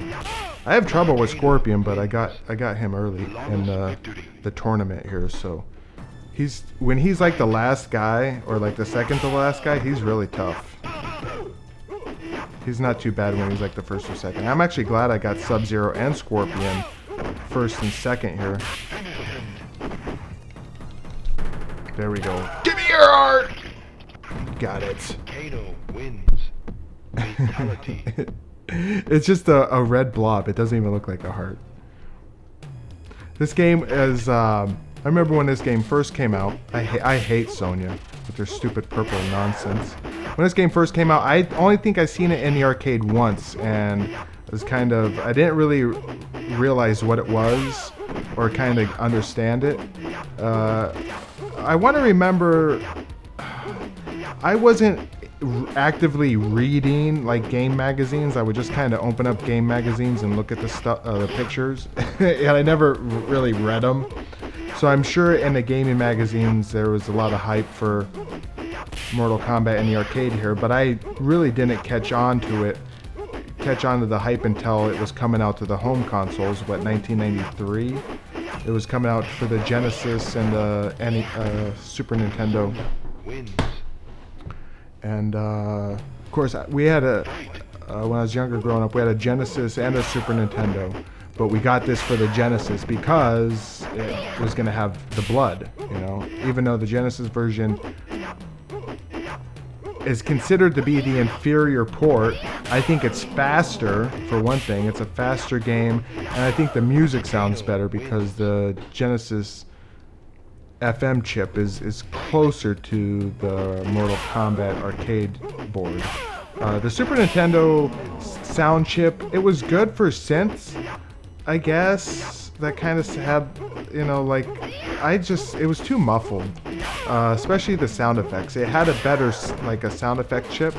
I have trouble with Scorpion, but I got him early in the tournament here, so... When he's like the last guy, or like the second to the last guy, he's really tough. He's not too bad when he's like the first or second. I'm actually glad I got Sub-Zero and Scorpion first and second here. There we go. Give me your heart! Got it. Kano wins. It's just a red blob. It doesn't even look like a heart. This game is... I remember when this game first came out. I hate Sonya with their stupid purple nonsense. When this game first came out, I only think I seen it in the arcade once, and it was kind of... I didn't really realize what it was or kind of understand it. I want to remember... I wasn't actively reading like game magazines. I would just kind of open up game magazines and look at the stuff, the pictures, and I never really read them. So I'm sure in the gaming magazines there was a lot of hype for Mortal Kombat in the arcade here, but I really didn't catch on to the hype until it was coming out to the home consoles. 1993? It was coming out for the Genesis and the Super Nintendo. And of course, we had when I was younger growing up, we had a Genesis and a Super Nintendo. But we got this for the Genesis because it was going to have the blood, you know. Even though the Genesis version is considered to be the inferior port, I think it's faster, for one thing. It's a faster game, and I think the music sounds better because the Genesis FM chip is closer to the Mortal Kombat arcade board. The Super Nintendo sound chip, it was good for synths, I guess. That kind of had, you know, like, it was too muffled, especially the sound effects. It had a better, like, a sound effect chip,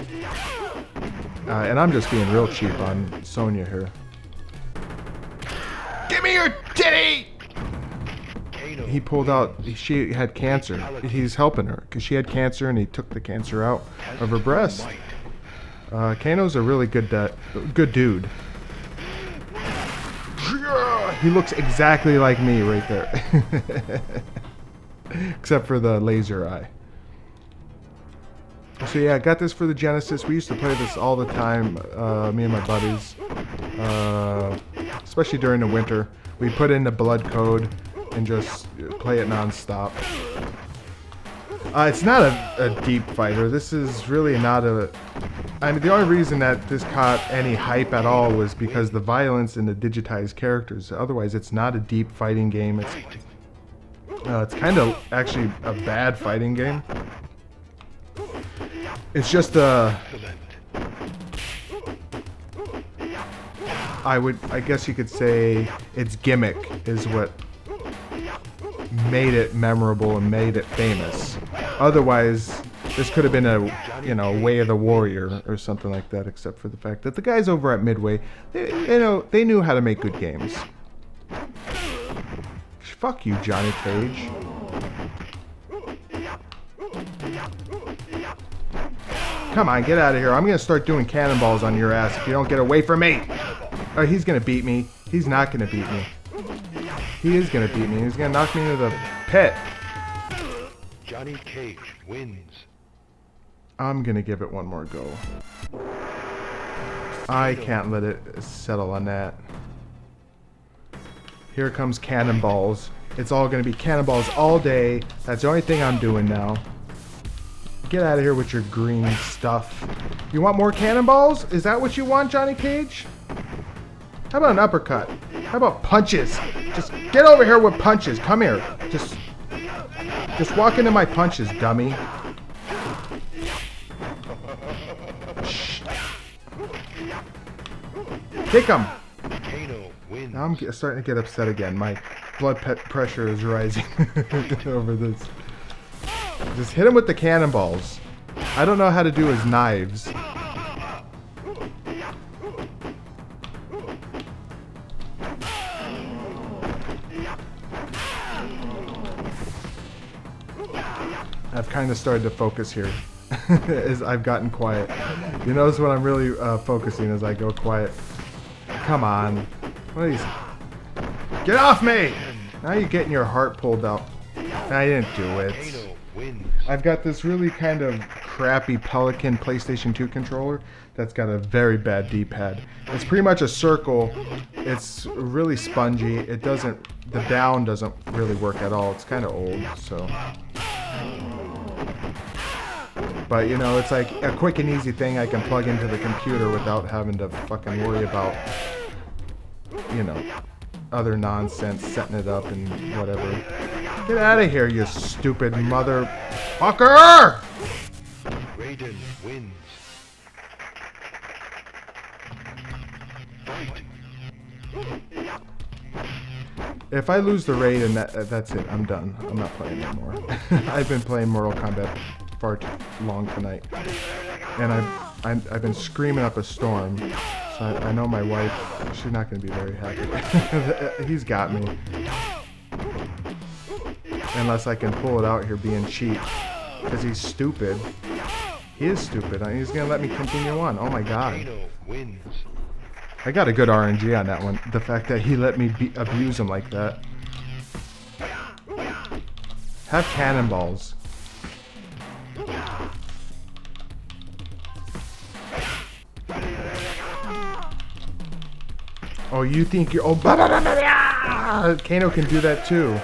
and I'm just being real cheap on Sonya here. Give me your titty! He pulled out, she had cancer. He's helping her because she had cancer, and he took the cancer out of her breast. Kano's a really good dude. He looks exactly like me right there. Except for the laser eye. So yeah, I got this for the Genesis. We used to play this all the time, me and my buddies. Especially during the winter. We put in the blood code and just play it non-stop. It's not a deep fighter. This is really not I mean, the only reason that this caught any hype at all was because the violence in the digitized characters. Otherwise, it's not a deep fighting game. It's kind of actually a bad fighting game. It's just I guess you could say its gimmick is what made it memorable and made it famous. Otherwise, this could have been a Way of the Warrior or something like that, except for the fact that the guys over at Midway, they knew how to make good games. Fuck you, Johnny Cage. Come on, get out of here. I'm gonna start doing cannonballs on your ass if you don't get away from me. Oh, he's gonna beat me. He's not gonna beat me. He is gonna beat me. He's gonna knock me into the pit. Johnny Cage wins. I'm gonna give it one more go. I can't let it settle on that. Here comes cannonballs. It's all gonna be cannonballs all day. That's the only thing I'm doing now. Get out of here with your green stuff. You want more cannonballs? Is that what you want, Johnny Cage? How about an uppercut? How about punches? Just get over here with punches. Come here. Just walk into my punches, dummy. Shh. Kick him. Now I'm starting to get upset again. My blood pressure is rising over this. Just hit him with the cannonballs. I don't know how to do his knives. I've kind of started to focus here as I've gotten quiet. You notice when I'm really focusing as I go quiet. Come on. What are these? Get off me! Now you're getting your heart pulled out. I didn't do it. I've got this really kind of crappy Pelican PlayStation 2 controller that's got a very bad D-pad. It's pretty much a circle. It's really spongy. The down doesn't really work at all. It's kind of old, so. But you know, it's like a quick and easy thing I can plug into the computer without having to fucking worry about, you know, other nonsense, setting it up and whatever. Get out of here, you stupid motherfucker! Raiden wins. If I lose the raid and that's it, I'm done. I'm not playing anymore. I've been playing Mortal Kombat far too long tonight. And I've been screaming up a storm, so I know my wife, she's not going to be very happy. He's got me. Unless I can pull it out here being cheap. Because he's stupid. He is stupid. He's going to let me continue on. Oh my god. I got a good RNG on that one. The fact that he let me abuse him like that. Have cannonballs. Oh, you think you're... Oh, Kano can do that too.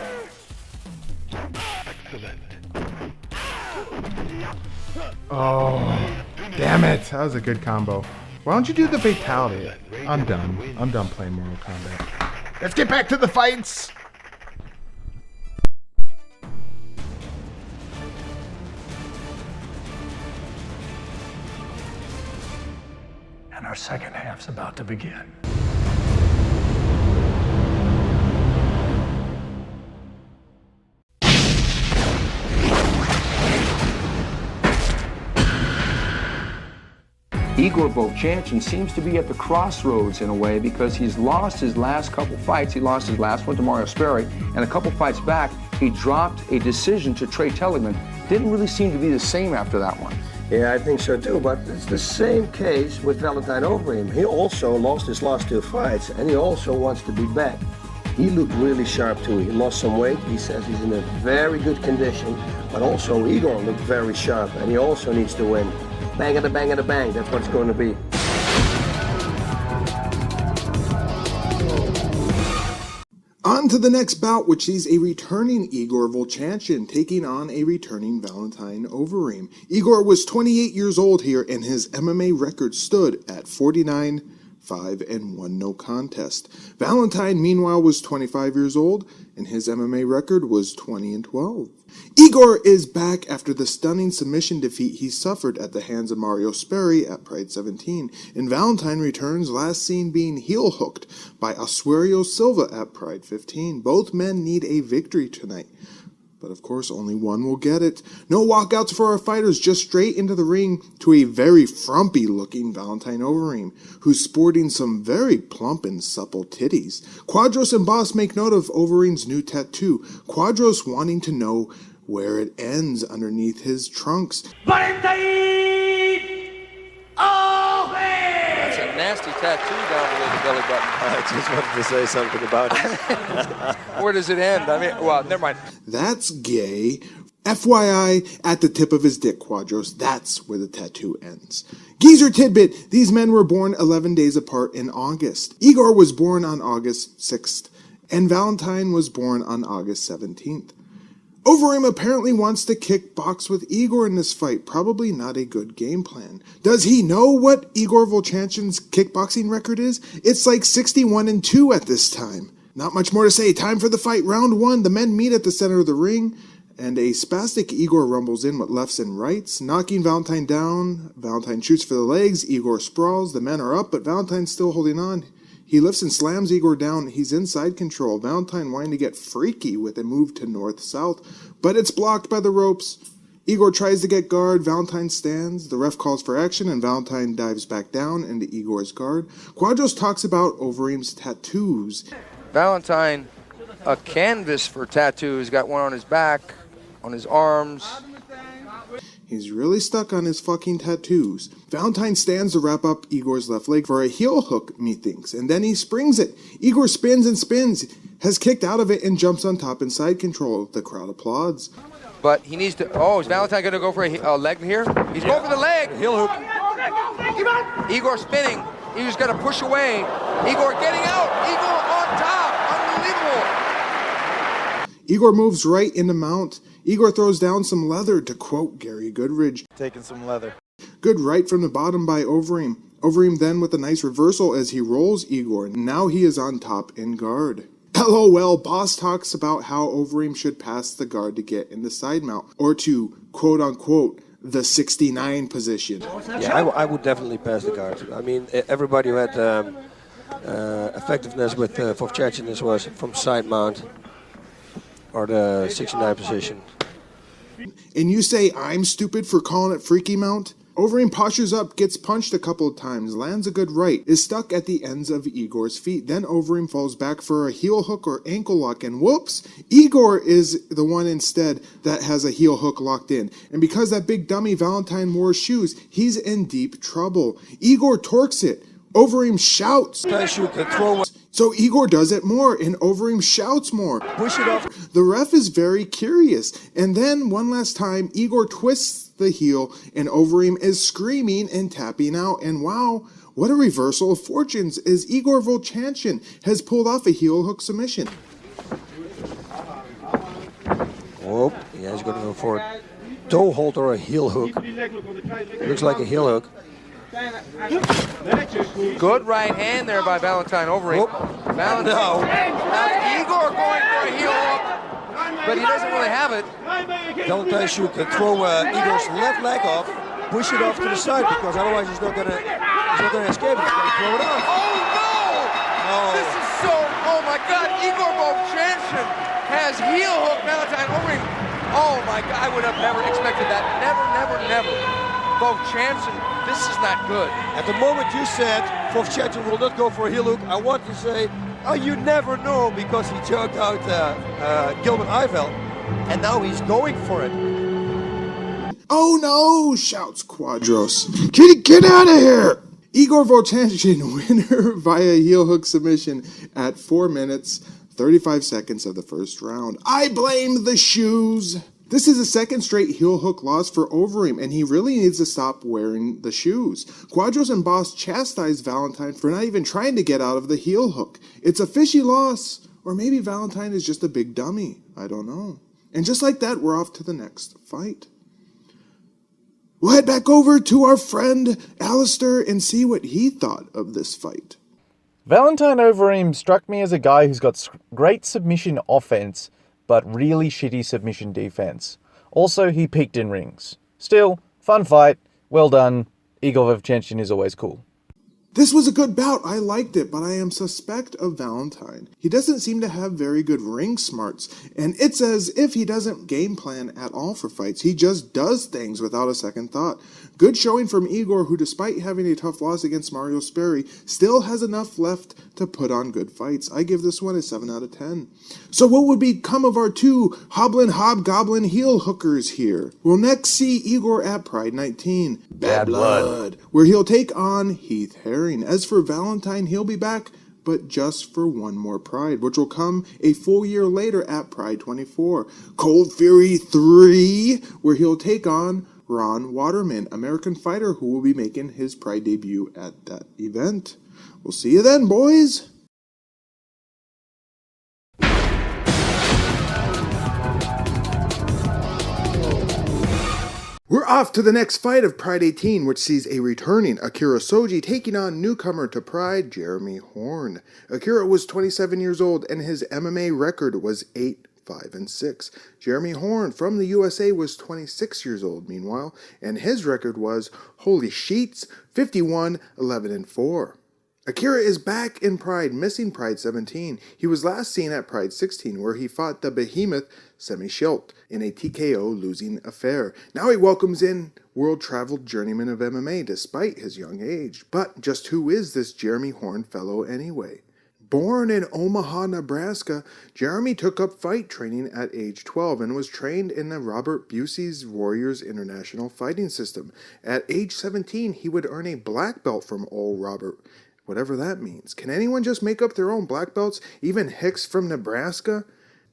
Oh, damn it. That was a good combo. Why don't you do the fatality? I'm done. I'm done playing Mortal Kombat. Let's get back to the fights! And our second half's about to begin. Igor Vovchanchyn seems to be at the crossroads in a way because he's lost his last couple fights. He lost his last one to Mario Sperry, and a couple fights back, he dropped a decision to Trey Telligman. Didn't really seem to be the same after that one. Yeah, I think so too, but it's the same case with Valentjin Overeem. He also lost his last 2 fights, and he also wants to be back. He looked really sharp too. He lost some weight. He says he's in a very good condition, but also Igor looked very sharp, and he also needs to win. Bang at a bang at a bang, that's what it's going to be. On to the next bout, which sees a returning Igor Vovchanchyn taking on a returning Valentjin Overeem. Igor was 28 years old here, and his MMA record stood at 49-5-1, no contest. Valentjin, meanwhile, was 25 years old, and his MMA record was 20-12. Igor is back after the stunning submission defeat he suffered at the hands of Mario Sperry at Pride 17, and Valentjin returns, last seen being heel-hooked by Oswego Silva at Pride 15. Both men need a victory tonight, but of course only one will get it. No walkouts for our fighters, just straight into the ring to a very frumpy-looking Valentjin Overeem, who's sporting some very plump and supple titties. Quadros and Boss make note of Overeem's new tattoo, Quadros wanting to know where it ends underneath his trunks. Valentjin! Oh, hey! That's a nasty tattoo down below the belly button. I just wanted to say something about it. Where does it end? I mean, well, never mind. That's gay. FYI, at the tip of his dick, Quadros, that's where the tattoo ends. Geezer tidbit, these men were born 11 days apart in August. Igor was born on August 6th, and Valentjin was born on August 17th. Overeem apparently wants to kickbox with Igor in this fight. Probably not a good game plan. Does he know what Igor Vovchanchyn's kickboxing record is? It's like 61-2 at this time. Not much more to say. Time for the fight. Round 1. The men meet at the center of the ring, and a spastic Igor rumbles in with lefts and rights, knocking Valentjin down. Valentjin shoots for the legs. Igor sprawls. The men are up, but Valentjin's still holding on. He lifts and slams Igor down. He's in side control. Valentjin wanting to get freaky with a move to north-south, but it's blocked by the ropes. Igor tries to get guard. Valentjin stands. The ref calls for action, and Valentjin dives back down into Igor's guard. Quadros talks about Overeem's tattoos. Valentjin, a canvas for tattoos, got one on his back, on his arms. He's really stuck on his fucking tattoos. Valentjin stands to wrap up Igor's left leg for a heel hook, methinks, and then he springs it. Igor spins and spins, has kicked out of it, and jumps on top in side control. The crowd applauds. But he needs to... Oh, is Valentjin going to go for a leg here? He's going for the leg. Heel hook. Igor spinning. Igor's got to push away. Igor getting out. Igor on top. Unbelievable. Igor moves right into mount. Igor throws down some leather, to quote Gary Goodridge. Taking some leather. Good right from the bottom by Overeem. Overeem then with a nice reversal as he rolls Igor. Now he is on top in guard. LOL, Boss talks about how Overeem should pass the guard to get in the side mount, or to quote unquote the 69 position. Yeah, I would definitely pass the guard. I mean, everybody who had effectiveness with Vovchanchyn was from side mount or the 69 position. And you say I'm stupid for calling it freaky mount? Overeem postures up, gets punched a couple of times, lands a good right, is stuck at the ends of Igor's feet. Then Overeem falls back for a heel hook or ankle lock, and whoops, Igor is the one instead that has a heel hook locked in. And because that big dummy Valentjin wore shoes, he's in deep trouble. Igor torques it. Overeem shouts. So Igor does it more, and Overeem shouts more. Push it off. The ref is very curious. And then, one last time, Igor twists the heel, and Overeem is screaming and tapping out. And wow, what a reversal of fortunes, as Igor Vovchanchyn has pulled off a heel hook submission. Oh, yeah, he's going to go for a toe hold or a heel hook. Looks like a heel hook. Good right hand there by Valentjin Overeem. Valentjin. No. Now Igor going for a heel hook, but he doesn't really have it. Valentjin can throw Igor's left leg off, push it off to the side, because otherwise he's not going to escape. He's going to throw it off. Oh no! This is so. Oh my God! Igor Vovchanchyn has heel hook Valentjin Overeem. Oh my God! I would have never expected that. Never. Vovchanchyn, this is not good. At the moment you said Vovchanchyn will not go for a heel hook, I want to say, oh, you never know, because he choked out Gilbert Eiffel, and now he's going for it. Oh no, shouts Quadros. Get out of here! Igor Vovchanchyn, winner via heel hook submission at 4 minutes, 35 seconds of the first round. I blame the shoes. This is a second straight heel hook loss for Overeem, and he really needs to stop wearing the shoes. Quadros and Boss chastise Valentjin for not even trying to get out of the heel hook. It's a fishy loss, or maybe Valentjin is just a big dummy. I don't know. And just like that, we're off to the next fight. We'll head back over to our friend Alistair and see what he thought of this fight. Valentjin Overeem struck me as a guy who's got great submission offense, but really shitty submission defense. Also, he peaked in rings. Still, fun fight, well done. Igor Vovchanchyn is always cool. This was a good bout, I liked it, but I am suspect of Valentjin. He doesn't seem to have very good ring smarts, and it's as if he doesn't game plan at all for fights. He just does things without a second thought. Good showing from Igor, who despite having a tough loss against Mario Sperry, still has enough left to put on good fights. I give this one a 7 out of 10. So what would become of our two hobgoblin heel hookers here? We'll next see Igor at Pride 19, Bad Blood, where he'll take on Heath Herring. As for Valentjin, he'll be back, but just for one more Pride, which will come a full year later at Pride 24. Cold Fury 3, where he'll take on Ron Waterman, American fighter who will be making his Pride debut at that event. We'll see you then, boys! We're off to the next fight of Pride 18, which sees a returning Akira Shoji taking on newcomer to Pride, Jeremy Horn. Akira was 27 years old and his MMA record was 8-5-6. Jeremy Horn from the USA was 26 years old, meanwhile, and his record was, holy sheets, 51-11-4. Akira is back in Pride, missing Pride 17. He was last seen at Pride 16, where he fought the behemoth Semmy Schilt in a TKO losing affair. Now he welcomes in world-traveled journeyman of MMA despite his young age. But just who is this Jeremy Horn fellow anyway? Born in Omaha, Nebraska, Jeremy took up fight training at age 12 and was trained in the Robert Busey's Warriors International Fighting System. At age 17, he would earn a black belt from old Robert, whatever that means. Can anyone just make up their own black belts, even Hicks from Nebraska?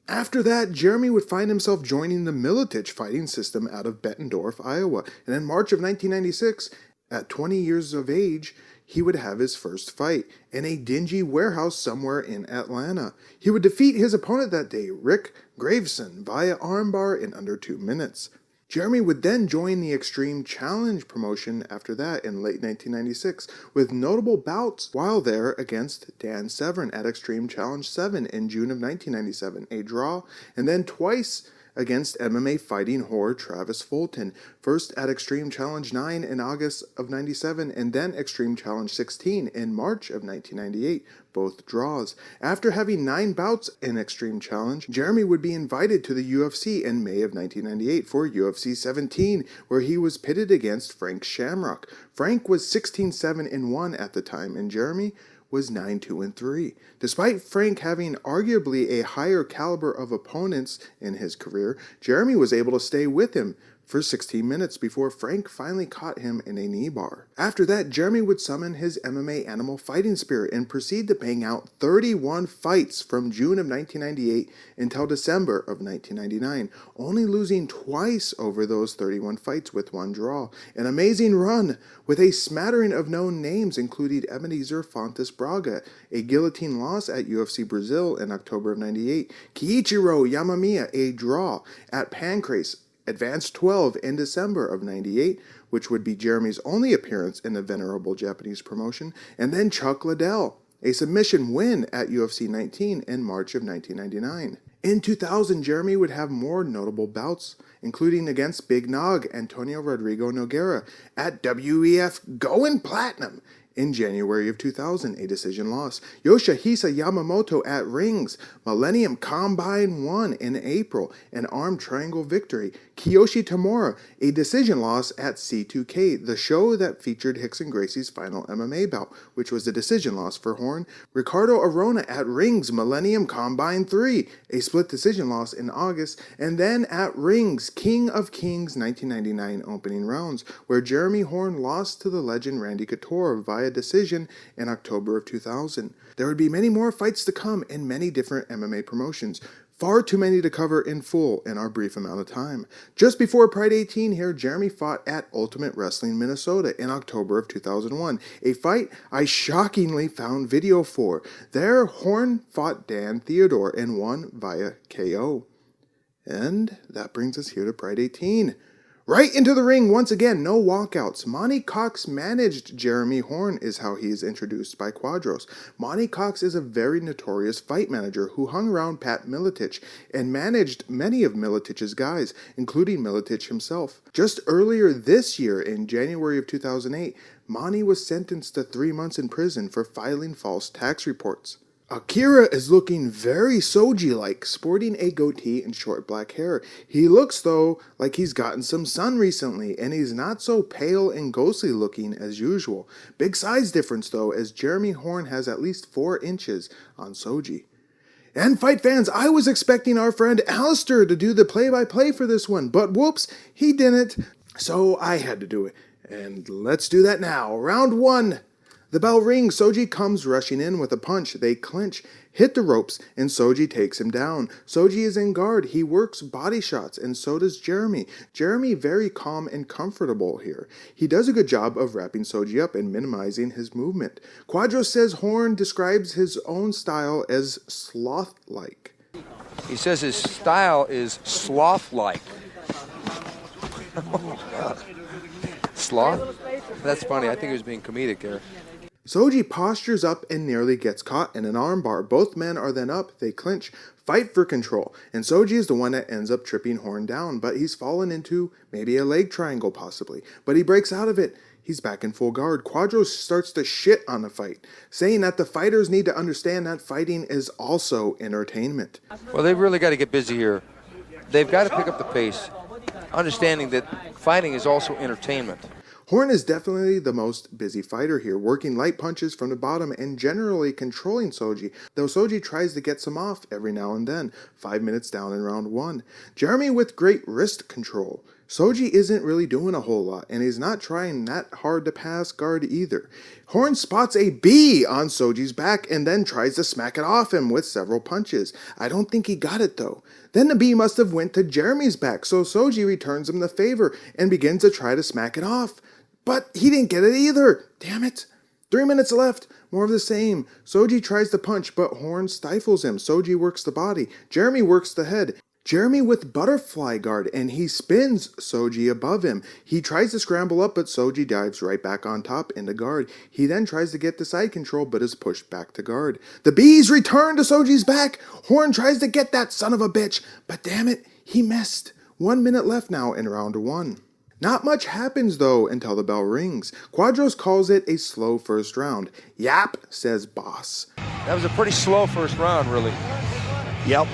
After that, Jeremy would find himself joining the Militich fighting system out of Bettendorf, Iowa, and in March of 1996, at 20 years of age, he would have his first fight in a dingy warehouse somewhere in Atlanta. He would defeat his opponent that day, Rick Graveson, via armbar in under 2 minutes. Jeremy would then join the Extreme Challenge promotion after that in late 1996, with notable bouts while there against Dan Severn at Extreme Challenge 7 in June of 1997, a draw, and then twice against MMA fighting whore Travis Fulton, first at Extreme Challenge 9 in August of 97 and then Extreme Challenge 16 in March of 1998, both draws. After having 9 bouts in Extreme Challenge, Jeremy would be invited to the UFC in May of 1998 for UFC 17, where he was pitted against Frank Shamrock. Frank was 16-7-1 at the time, and Jeremy was 9-2-3. Despite Frank having arguably a higher caliber of opponents in his career, Jeremy was able to stay with him for 16 minutes before Frank finally caught him in a knee bar. After that, Jeremy would summon his MMA animal fighting spirit and proceed to bang out 31 fights from June of 1998 until December of 1999, only losing twice over those 31 fights with 1 draw. An amazing run with a smattering of known names, including Ebenezer Fontes Braga, a guillotine loss at UFC Brazil in October of 98, Kiichiro Yamamiya, a draw at Pancrase, Advanced 12 in December of 98, which would be Jeremy's only appearance in the venerable Japanese promotion, and then Chuck Liddell, a submission win at UFC 19 in March of 1999. In 2000, Jeremy would have more notable bouts, including against Big Nog Antonio Rodrigo Nogueira at WEF Going Platinum in January of 2000, a decision loss. Yoshihisa Yamamoto at Rings, Millennium Combine 1 in April, an arm triangle victory. Kiyoshi Tamura, a decision loss at C2K, the show that featured Rickson Gracie's final MMA bout, which was a decision loss for Horn. Ricardo Arona at Rings, Millennium Combine 3, a split decision loss in August. And then at Rings, King of Kings 1999 opening rounds, where Jeremy Horn lost to the legend Randy Couture via decision in October of 2000. There would be many more fights to come in many different MMA promotions. Far too many to cover in full in our brief amount of time. Just before Pride 18 here, Jeremy fought at Ultimate Wrestling Minnesota in October of 2001, a fight I shockingly found video for. There, Horn fought Dan Theodore and won via KO. And that brings us here to Pride 18. Right into the ring once again, no walkouts. Monty Cox managed Jeremy Horn is how he is introduced by Quadros. Monty Cox is a very notorious fight manager who hung around Pat Miletich and managed many of Miletich's guys, including Miletich himself. Just earlier this year, in January of 2008, Monty was sentenced to 3 months in prison for filing false tax reports. Akira is looking very Shoji-like, sporting a goatee and short black hair. He looks, though, like he's gotten some sun recently, and he's not so pale and ghostly looking as usual. Big size difference, though, as Jeremy Horn has at least 4 inches on Shoji. And fight fans, I was expecting our friend Alistair to do the play-by-play for this one, but whoops, he didn't, so I had to do it. And let's do that now. Round 1. The bell rings, Shoji comes rushing in with a punch. They clinch, hit the ropes, and Shoji takes him down. Shoji is in guard. He works body shots, and so does Jeremy. Jeremy very calm and comfortable here. He does a good job of wrapping Shoji up and minimizing his movement. Quadros says Horn describes his own style as sloth-like. He says his style is sloth-like. Oh, God. Sloth? That's funny. I think he was being comedic there. Shoji postures up and nearly gets caught in an armbar. Both men are then up, they clinch, fight for control, and Shoji is the one that ends up tripping Horn down, but he's fallen into maybe a leg triangle possibly. But he breaks out of it. He's back in full guard. Quadros starts to shit on the fight, saying that the fighters need to understand that fighting is also entertainment. Well, they've really got to get busy here. They've got to pick up the pace, understanding that fighting is also entertainment. Horn is definitely the most busy fighter here, working light punches from the bottom and generally controlling Shoji, though Shoji tries to get some off every now and then, 5 minutes down in round 1. Jeremy with great wrist control. Shoji isn't really doing a whole lot, and he's not trying that hard to pass guard either. Horn spots a bee on Shoji's back and then tries to smack it off him with several punches. I don't think he got it though. Then the bee must have went to Jeremy's back, so Shoji returns him the favor and begins to try to smack it off. But he didn't get it either. Damn it. 3 minutes left. More of the same. Shoji tries to punch, but Horn stifles him. Shoji works the body. Jeremy works the head. Jeremy with butterfly guard, and he spins Shoji above him. He tries to scramble up, but Shoji dives right back on top into guard. He then tries to get the side control, but is pushed back to guard. The bees return to Shoji's back. Horn tries to get that son of a bitch, but damn it, He missed. 1 minute left now in round 1. Not much happens though until the bell rings. Quadros calls it a slow first round. Yap, says Boss. That was a pretty slow first round, really. Yep.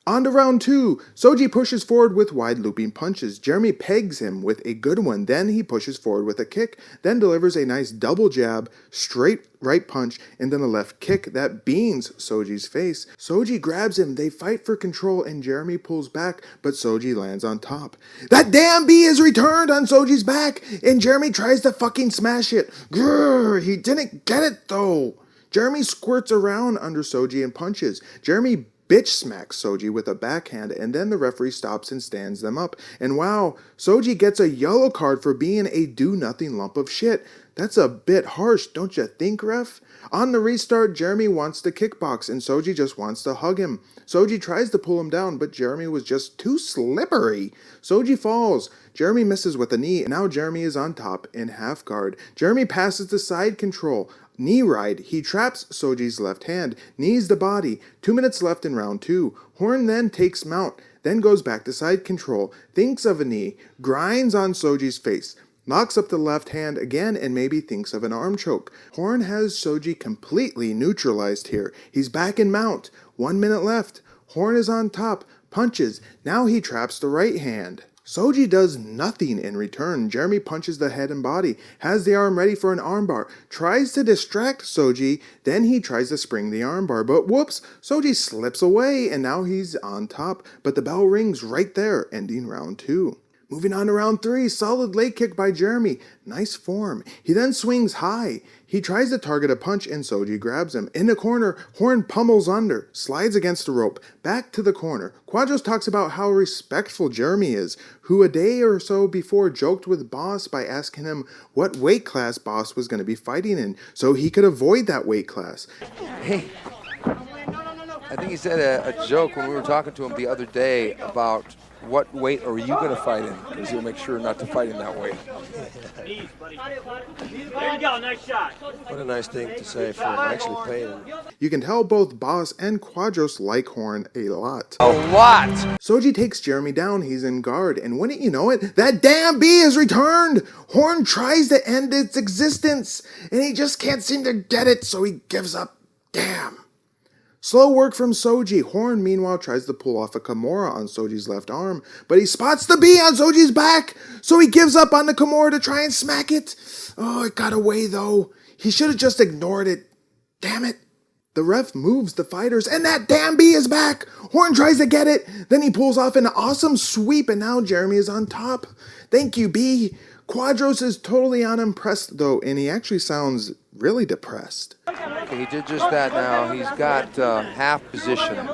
On to round 2. Shoji pushes forward with wide looping punches. Jeremy pegs him with a good one. Then he pushes forward with a kick. Then delivers a nice double jab, straight right punch, and then a left kick that beans Shoji's face. Shoji grabs him. They fight for control and Jeremy pulls back, but Shoji lands on top. That damn bee is returned on Shoji's back, and Jeremy tries to fucking smash it. Grrr, he didn't get it though. Jeremy squirts around under Shoji and punches. Jeremy bitch smacks Shoji with a backhand, and then the referee stops and stands them up. And wow, Shoji gets a yellow card for being a do-nothing lump of shit. That's a bit harsh, don't you think, ref? On the restart, Jeremy wants to kickbox, and Shoji just wants to hug him. Shoji tries to pull him down, but Jeremy was just too slippery. Shoji falls. Jeremy misses with a knee, and now Jeremy is on top in half guard. Jeremy passes to side control. Knee ride. He traps Shoji's left hand, knees the body. 2 minutes left in round 2. Horn then takes mount, then goes back to side control, thinks of a knee, grinds on Shoji's face, knocks up the left hand again, and maybe thinks of an arm choke. Horn has Shoji completely neutralized here. He's back in mount. 1 minute left. Horn is on top, punches. Now he traps the right hand. Shoji does nothing in return. Jeremy punches the head and body, has the arm ready for an armbar, tries to distract Shoji, then he tries to spring the armbar, but whoops, Shoji slips away and now he's on top, but the bell rings right there, ending round 2. Moving on to round 3, solid leg kick by Jeremy. Nice form. He then swings high. He tries to target a punch and Shoji grabs him. In the corner, Horn pummels under, slides against the rope, back to the corner. Quadros talks about how respectful Jeremy is, who a day or so before joked with Boss by asking him what weight class Boss was going to be fighting in, so he could avoid that weight class. Hey, I think he said a joke when we were talking to him the other day about what weight are you going to fight in? Because he'll make sure not to fight in that weight. There you go, nice shot. What a nice thing to say for actually paying him. You can tell both Boss and Quadros like Horn a lot. A lot! Shoji takes Jeremy down, he's in guard, and wouldn't you know it, that damn bee is returned! Horn tries to end its existence, and he just can't seem to get it, so he gives up. Damn. Slow work from Shoji. Horn, meanwhile, tries to pull off a Kimura on Shoji's left arm, but he spots the bee on Shoji's back, so he gives up on the Kimura to try and smack it. Oh, it got away, though. He should have just ignored it. Damn it. The ref moves the fighters, and that damn bee is back. Horn tries to get it, then he pulls off an awesome sweep, and now Jeremy is on top. Thank you, bee. Quadros is totally unimpressed, though, and he actually sounds really depressed. Okay, he did just that now. He's got half position.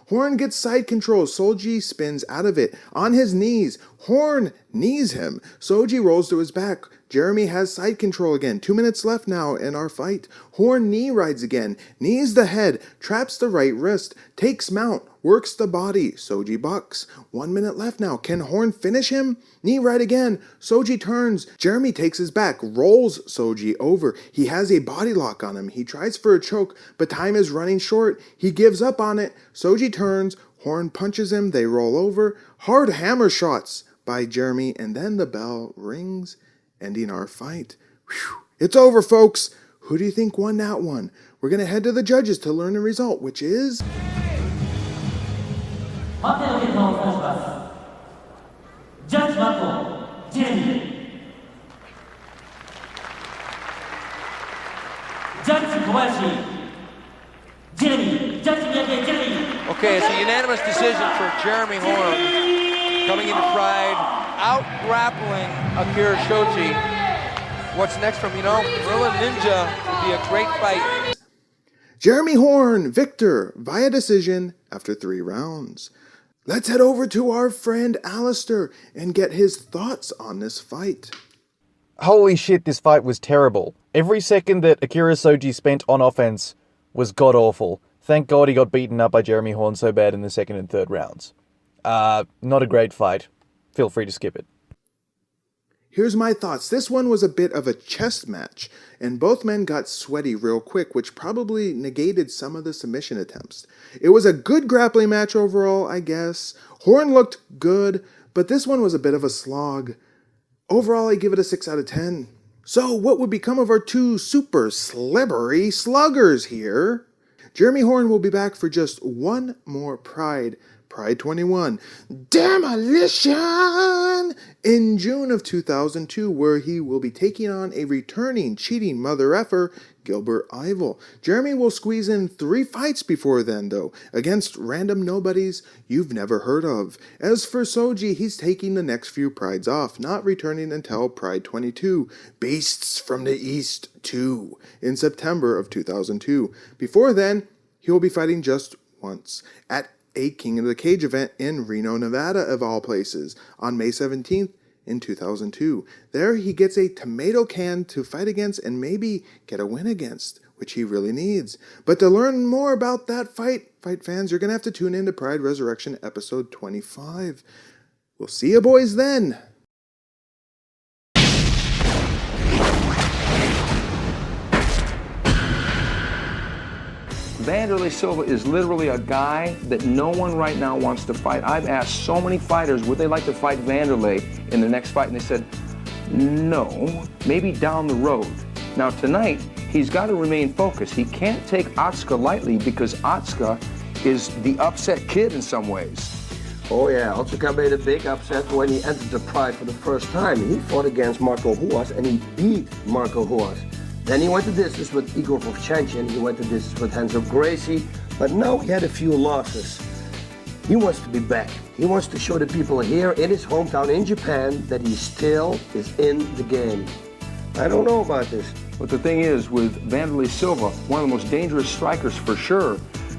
Horn gets side control. Shoji spins out of it. On his knees. Horn knees him. Shoji rolls to his back. Jeremy has side control again. 2 minutes left now in our fight. Horn knee rides again. Knees the head. Traps the right wrist. Takes mount. Works the body. Shoji bucks. 1 minute left now. Can Horn finish him? Knee right again. Shoji turns. Jeremy takes his back. Rolls Shoji over. He has a body lock on him. He tries for a choke, but time is running short. He gives up on it. Shoji turns. Horn punches him. They roll over. Hard hammer shots by Jeremy, and then the bell rings, ending our fight. Whew. It's over, folks. Who do you think won that one? We're going to head to the judges to learn the result, which is... Judge Battle, Jeremy. Judge Kobayashi, Jeremy. Judge Miyake, Jeremy. Okay, it's a unanimous decision for Jeremy Horn coming into Pride, out-grappling Akira Shoji. What's next from, Murilo Ninja would be a great fight. Jeremy Horn, victor, via decision after 3 rounds. Let's head over to our friend Alistair and get his thoughts on this fight. Holy shit, this fight was terrible. Every second that Akira Shoji spent on offense was god-awful. Thank God he got beaten up by Jeremy Horn so bad in the 2nd and 3rd rounds. Not a great fight. Feel free to skip it. Here's my thoughts. This one was a bit of a chest match, and both men got sweaty real quick, which probably negated some of the submission attempts. It was a good grappling match overall, I guess. Horn looked good, but this one was a bit of a slog. Overall, I give it a 6 out of 10. So what would become of our two super slippery sluggers here? Jeremy Horn will be back for just one more Pride 21 Demolition in June of 2002, where he will be taking on a returning cheating mother effer, Gilbert Ivel. Jeremy will squeeze in 3 fights before then, though, against random nobodies you've never heard of. As for Shoji, he's taking the next few Prides off, not returning until Pride 22, Beasts from the East 2, in September of 2002. Before then, he will be fighting just once, at a King of the Cage event in Reno, Nevada, of all places, on May 17th in 2002. There he gets a tomato can to fight against and maybe get a win against, which he really needs. But to learn more about that fight fans, you're going to have to tune in to Pride Resurrection episode 25. We'll see you boys then. Wanderlei Silva is literally a guy that no one right now wants to fight. I've asked so many fighters, would they like to fight Wanderlei in the next fight? And they said, no, maybe down the road. Now tonight, he's got to remain focused. He can't take Otsuka lightly because Otsuka is the upset kid in some ways. Oh yeah, Otsuka made a big upset when he entered the Pride for the first time. He fought against Marco Ruas and he beat Marco Ruas. Then he went to distance with Igor Vovchanchyn, he went to distance with Renzo Gracie, but now he had a few losses. He wants to be back. He wants to show the people here in his hometown in Japan that he still is in the game. I don't know about this. But the thing is, with Wanderlei Silva, one of the most dangerous strikers for sure,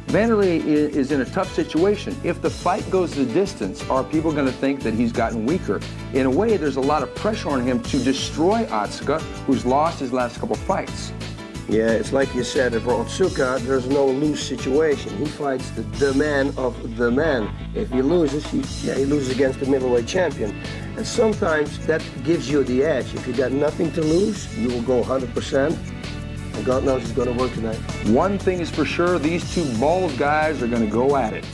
Wanderlei is in a tough situation. If the fight goes the distance, are people going to think that he's gotten weaker? In a way, there's a lot of pressure on him to destroy Otsuka, who's lost his last couple fights. Yeah, it's like you said, for Otsuka, there's no lose situation. He fights the man of the man. If he loses, he loses against the middleweight champion. And sometimes that gives you the edge. If you got nothing to lose, you will go 100%. And God knows he's going to work tonight. One thing is for sure, these two bald guys are going to go at it.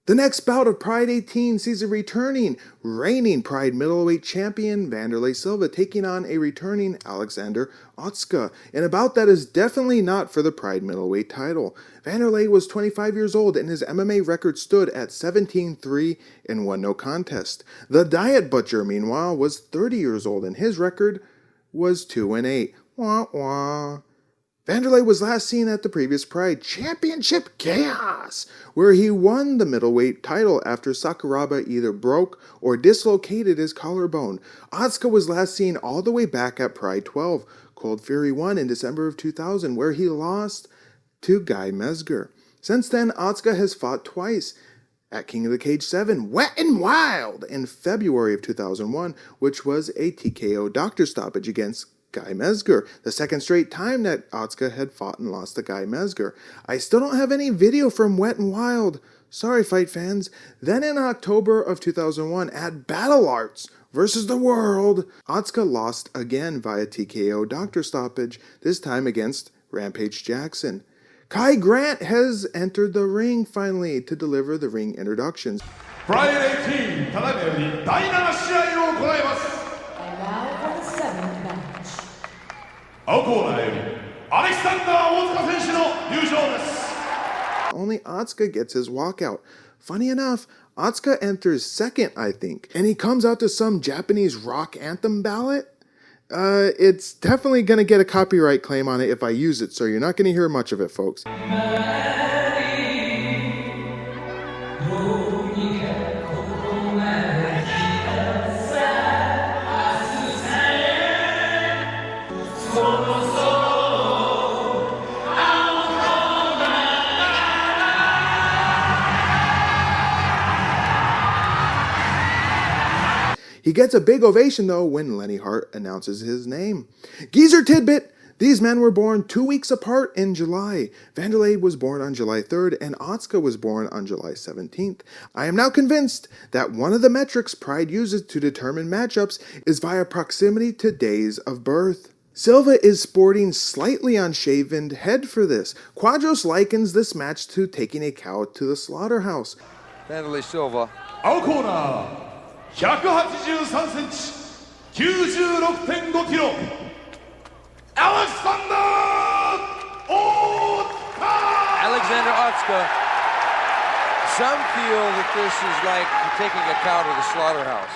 The next bout of Pride 18 sees a returning, reigning Pride middleweight champion Wanderlei Silva taking on a returning Alexander Otsuka, and a bout that is definitely not for the Pride middleweight title. Wanderlei was 25 years old and his MMA record stood at 17-3 and won no contest. The Diet Butcher, meanwhile, was 30 years old and his record was 2-8. Wah wah. Wanderlei was last seen at the previous Pride Championship Chaos, where he won the middleweight title after Sakuraba either broke or dislocated his collarbone. Otsuka was last seen all the way back at Pride 12, Cold Fury 1 in December of 2000, where he lost to Guy Mezger. Since then, Otsuka has fought twice, at King of the Cage 7, Wet and Wild, in February of 2001, which was a TKO doctor stoppage against Guy Mezger, the second straight time that Otsuka had fought and lost to Guy Mezger. I still don't have any video from Wet and Wild. Sorry, fight fans. Then in October of 2001, at Battle Arts versus the World, Otsuka lost again via TKO doctor stoppage, this time against Rampage Jackson. Kai Grant has entered the ring finally to deliver the ring introductions. Pride 18, ただいまより第7試合を行います。 And now for the seventh match. 青コーナーよりアレキサンダー大塚選手の優勝です。 Only Otsuka gets his walkout. Funny enough, Otsuka enters second, I think, and he comes out to some Japanese rock anthem ballad. It's definitely going to get a copyright claim on it if I use it, so you're not going to hear much of it, folks. He gets a big ovation, though, when Lenny Hart announces his name. Geezer tidbit, These men were born 2 weeks apart in July. Wanderlei was born on July 3rd and Otsuka was born on July 17th. I am now convinced that one of the metrics Pride uses to determine matchups is via proximity to days of birth. Silva is sporting slightly unshaven head for this. Quadros likens this match to taking a cow to the slaughterhouse. Wanderlei Silva. 青コーナー183センチ 96.5 キロ Alexander Otsuka. Alexander Otsuka. Some feel that this is like taking a cow to the slaughterhouse.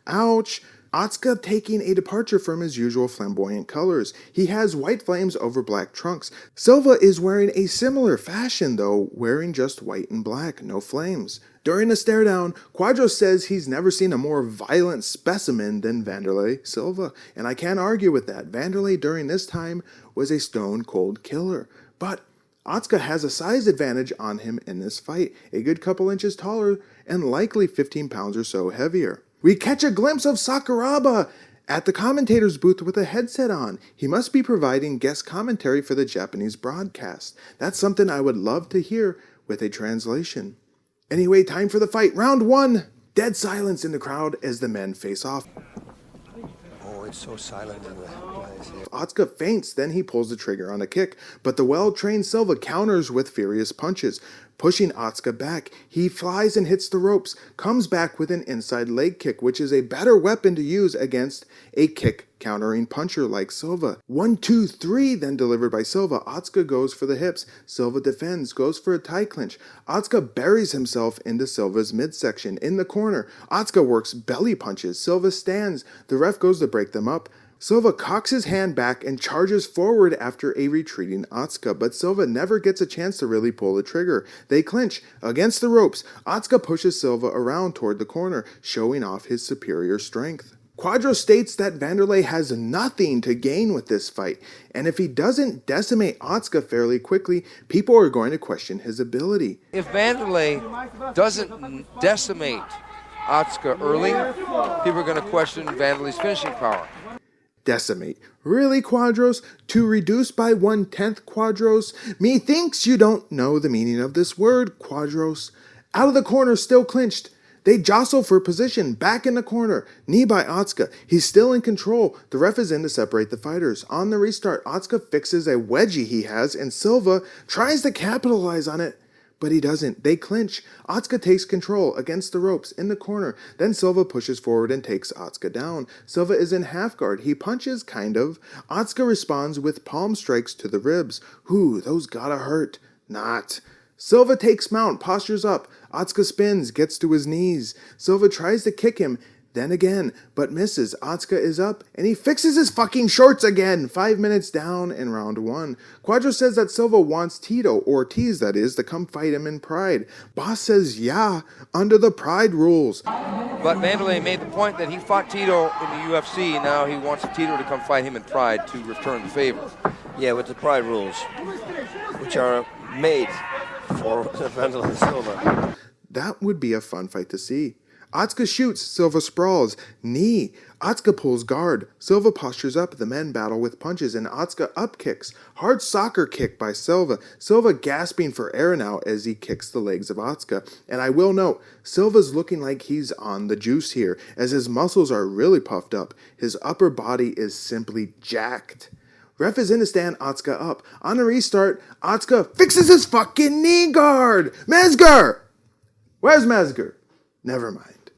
Ouch. Otsuka taking a departure from his usual flamboyant colors. He has white flames over black trunks. Silva is wearing a similar fashion though, wearing just white and black, no flames. During a stare down, Quadros says he's never seen a more violent specimen than Wanderlei Silva, and I can't argue with that. Wanderlei during this time was a stone cold killer, but Otsuka has a size advantage on him in this fight, a good couple inches taller and likely 15 pounds or so heavier. We catch a glimpse of Sakuraba at the commentator's booth with a headset on. He must be providing guest commentary for the Japanese broadcast. That's something I would love to hear with a translation. Anyway, time for the fight. Round 1. Dead silence in the crowd as the men face off. Oh, it's so silent in the place here. Otsuka feints, then he pulls the trigger on a kick, but the well-trained Silva counters with furious punches. Pushing Otsuka back, he flies and hits the ropes, comes back with an inside leg kick, which is a better weapon to use against a kick countering puncher like Silva. 1, 2, 3, then delivered by Silva. Otsuka goes for the hips. Silva defends, goes for a tie clinch. Otsuka buries himself into Silva's midsection. In the corner, Otsuka works belly punches. Silva stands. The ref goes to break them up. Silva cocks his hand back and charges forward after a retreating Otsuka, but Silva never gets a chance to really pull the trigger. They clinch. Against the ropes, Otsuka pushes Silva around toward the corner, showing off his superior strength. Quadros states that Wanderlei has nothing to gain with this fight, and if he doesn't decimate Otsuka fairly quickly, people are going to question his ability. If Wanderlei doesn't decimate Otsuka early, people are going to question Wanderlei's finishing power. Decimate. Really, Quadros? To reduce by 1/10, Quadros? Methinks you don't know the meaning of this word, Quadros. Out of the corner, still clinched. They jostle for position, back in the corner. Knee by Otsuka. He's still in control. The ref is in to separate the fighters. On the restart, Otsuka fixes a wedgie he has, and Silva tries to capitalize on it. But he doesn't. They clinch. Otsuka takes control against the ropes in the corner. Then Silva pushes forward and takes Otsuka down. Silva is in half guard. He punches, kind of. Otsuka responds with palm strikes to the ribs. Whew, those gotta hurt. Not. Silva takes mount, postures up. Otsuka spins, gets to his knees. Silva tries to kick him, then again, but misses. Otsuka is up, and he fixes his fucking shorts again. 5 minutes down in round 1. Quadros says that Silva wants Tito, Ortiz that is, to come fight him in Pride. Boss says yeah, under the Pride rules. But Wanderlei made the point that he fought Tito in the UFC. Now he wants Tito to come fight him in Pride to return the favor. Yeah, with the Pride rules, which are made for Wanderlei Silva. That would be a fun fight to see. Otsuka shoots, Silva sprawls, knee. Otsuka pulls guard. Silva postures up, the men battle with punches, and Otsuka up kicks. Hard soccer kick by Silva. Silva gasping for air now as he kicks the legs of Otsuka. And I will note, Silva's looking like he's on the juice here, as his muscles are really puffed up. His upper body is simply jacked. Ref is in to stand Otsuka up. On a restart, Otsuka fixes his fucking knee guard! Mezger! Where's Mezger? Never mind.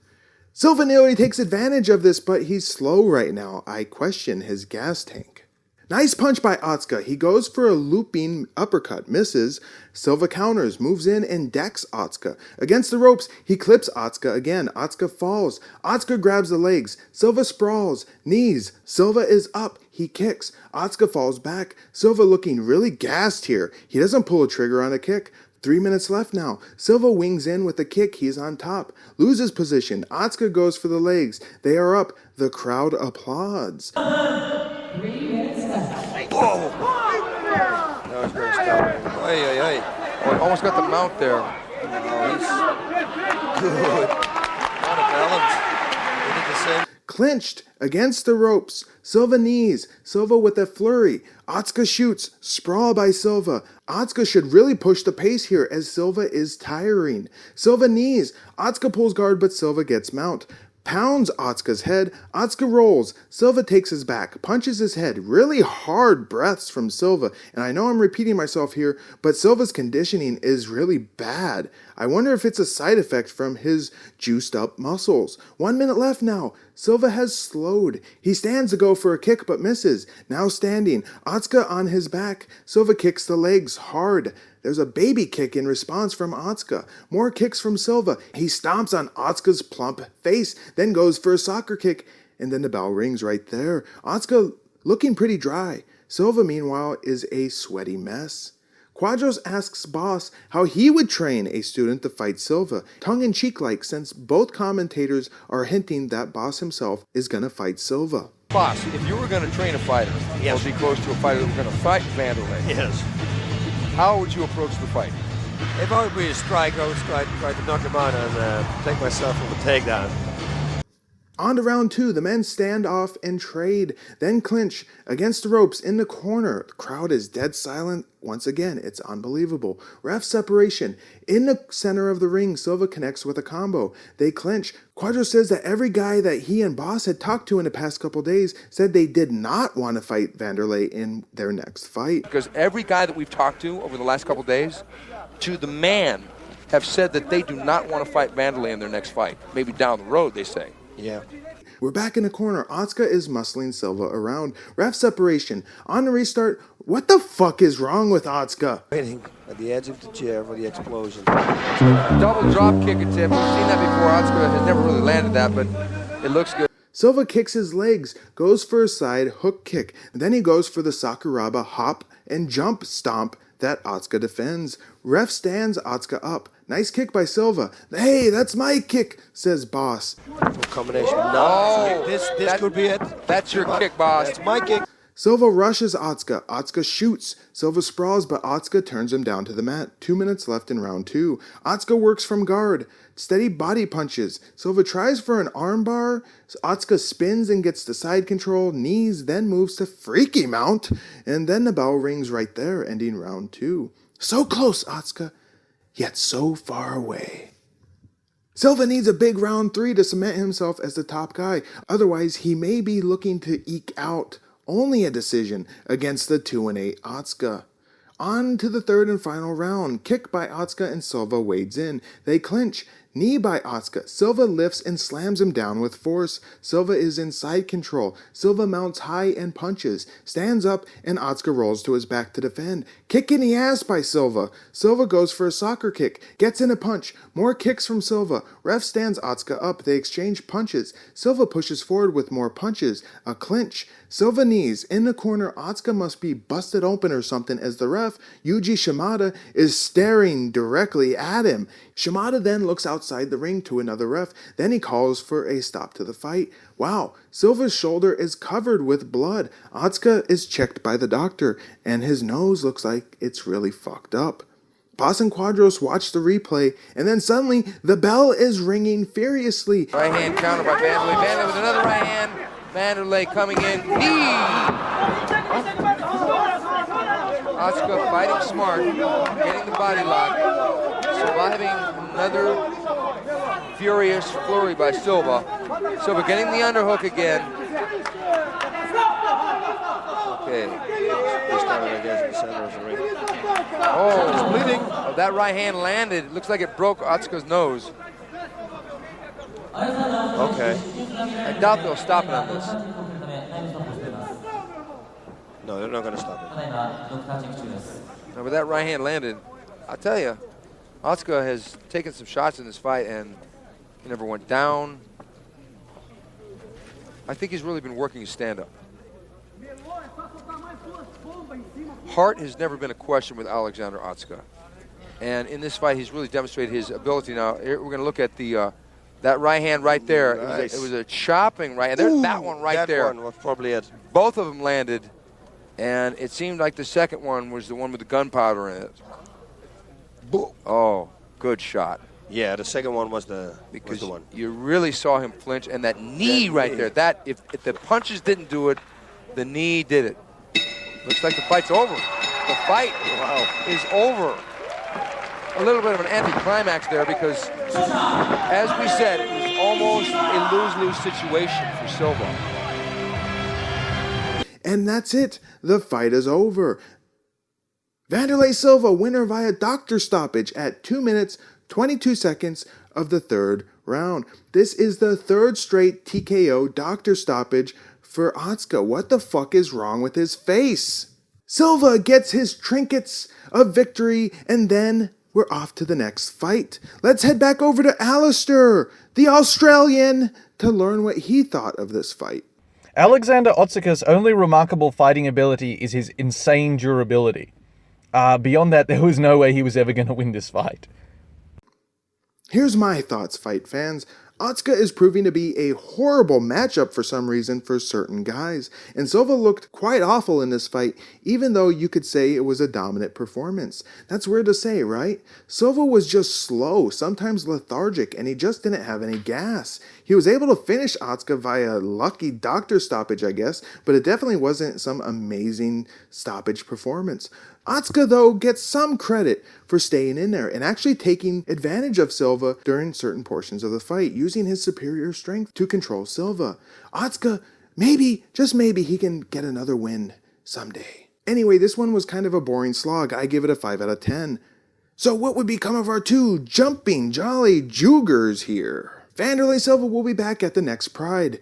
Silva nearly takes advantage of this, but he's slow right now. I question his gas tank. Nice punch by Otsuka. He goes for a looping uppercut, misses. Silva counters, moves in, and decks Otsuka. Against the ropes, he clips Otsuka again. Otsuka falls. Otsuka grabs the legs. Silva sprawls. Knees. Silva is up. He kicks. Otsuka falls back. Silva looking really gassed here. He doesn't pull a trigger on a kick. 3 minutes left now. Silva wings in with a kick. He's on top. Loses position. Otsuka goes for the legs. They are up. The crowd applauds. 3 minutes left. Whoa! That was very stout. Oh, he almost got the mount there. Oh, he's good. Out of balance. He did the same. Clinched against the ropes. Silva knees. Silva with a flurry. Otsuka shoots. Sprawl by Silva. Otsuka should really push the pace here as Silva is tiring. Silva knees. Otsuka pulls guard but Silva gets mount. Pounds Otsuka's head. Otsuka rolls. Silva takes his back. Punches his head. Really hard breaths from Silva. And I know I'm repeating myself here, but Silva's conditioning is really bad. I wonder if it's a side effect from his juiced up muscles. 1 minute left now. Silva has slowed. He stands to go for a kick but misses. Now standing. Otsuka on his back. Silva kicks the legs hard. There's a baby kick in response from Otsuka. More kicks from Silva. He stomps on Otsuka's plump face, then goes for a soccer kick, and then the bell rings right there. Otsuka looking pretty dry. Silva, meanwhile, is a sweaty mess. Quadros asks Boss how he would train a student to fight Silva, tongue-in-cheek like, since both commentators are hinting that Boss himself is going to fight Silva. Boss, if you were going to train a fighter, or be close to a fighter that was going to fight Wanderlei, Yes. how would you approach the fight? If I would be a striker, I would try to knock him out and take myself from a takedown. On to round 2, the men stand off and trade, then clinch against the ropes in the corner. The crowd is dead silent. Once again, it's unbelievable. Ref separation. In the center of the ring, Silva connects with a combo. They clinch. Quadros says that every guy that he and Boss had talked to in the past couple days said they did not want to fight Wanderlei in their next fight. Because every guy that we've talked to over the last couple days, to the man, have said that they do not want to fight Wanderlei in their next fight. Maybe down the road, they say. Yeah. We're back in the corner. Otsuka is muscling Silva around. Ref separation. On the restart, what the fuck is wrong with Otsuka? Waiting at the edge of the chair for the explosion. Double drop kick attempt. We've seen that before. Otsuka has never really landed that, but it looks good. Silva kicks his legs, goes for a side hook kick. Then he goes for the Sakuraba hop and jump stomp that Otsuka defends. Ref stands Otsuka up. Nice kick by Silva. Hey, that's my kick, says Boss. Combination. No, this could be it. That's your kick, Boss. That's my kick. Silva rushes Otsuka. Otsuka shoots. Silva sprawls, but Otsuka turns him down to the mat. 2 minutes left in round 2. Otsuka works from guard. Steady body punches. Silva tries for an armbar. Otsuka spins and gets the side control. Knees, then moves to freaky mount. And then the bell rings right there, ending round 2. So close, Otsuka, yet so far away. Silva needs a big round 3 to cement himself as the top guy. Otherwise, he may be looking to eke out only a decision against the 2-8 Otsuka. On to the third and final round. Kick by Otsuka and Silva wades in. They clinch. Knee by Otsuka. Silva lifts and slams him down with force. Silva is in side control. Silva mounts high and punches. Stands up and Otsuka rolls to his back to defend. Kick in the ass by Silva. Silva goes for a soccer kick. Gets in a punch. More kicks from Silva. Ref stands Otsuka up. They exchange punches. Silva pushes forward with more punches. A clinch. Silva knees. In the corner, Otsuka must be busted open or something as the ref, Yuji Shimada, is staring directly at him. Shimada then looks outside the ring to another ref. Then he calls for a stop to the fight. Wow, Silva's shoulder is covered with blood. Otsuka is checked by the doctor, and his nose looks like it's really fucked up. Boss and Quadros watch the replay, and then suddenly the bell is ringing furiously. Right hand counter by Wanderlei. Wanderlei with another right hand. Wanderlei coming in. Otsuka fighting smart, getting the body lock, surviving another furious flurry by Silva. Silva getting the underhook again. Okay. He started, I guess, in the center of the ring. Oh, he's bleeding. Oh, that right hand landed. It looks like it broke Otsuka's nose. Okay. I doubt they'll stop it on this. No, they're not going to stop it. No, but that right hand landed. I'll tell you, Otsuka has taken some shots in this fight and he never went down. I think he's really been working his stand-up. Heart has never been a question with Alexander Otsuka. And in this fight, he's really demonstrated his ability. Now, here we're going to look at the that right hand right there. Nice. It was a chopping right hand. There's that one right there. That one was probably it. Both of them landed, and it seemed like the second one was the one with the gunpowder in it. Oh, good shot. Yeah, the second one was the one. You really saw him flinch, and that knee right there. That if the punches didn't do it, the knee did it. Looks like the fight's over. The fight is over. A little bit of an anticlimax there because, as we said, it was almost a lose-lose situation for Silva. And that's it. The fight is over. Wanderlei Silva, winner via doctor stoppage at 2 minutes, 22 seconds of the third round. This is the third straight TKO doctor stoppage for Otsuka. What the fuck is wrong with his face? Silva gets his trinkets of victory, and then we're off to the next fight. Let's head back over to Alistair, the Australian, to learn what he thought of this fight. Alexander Otsuka's only remarkable fighting ability is his insane durability. Beyond that, there was no way he was ever going to win this fight. Here's my thoughts, fight fans. Otsuka is proving to be a horrible matchup for some reason for certain guys, and Silva looked quite awful in this fight, even though you could say it was a dominant performance. That's weird to say, right? Silva was just slow, sometimes lethargic, and he just didn't have any gas. He was able to finish Otsuka via lucky doctor stoppage, I guess, but it definitely wasn't some amazing stoppage performance. Otsuka, though, gets some credit for staying in there and actually taking advantage of Silva during certain portions of the fight, using his superior strength to control Silva. Otsuka, maybe, just maybe, he can get another win someday. Anyway, this one was kind of a boring slog. I give it a 5 out of 10. So what would become of our two jumping, jolly Jugers here? Wanderlei Silva will be back at the next Pride.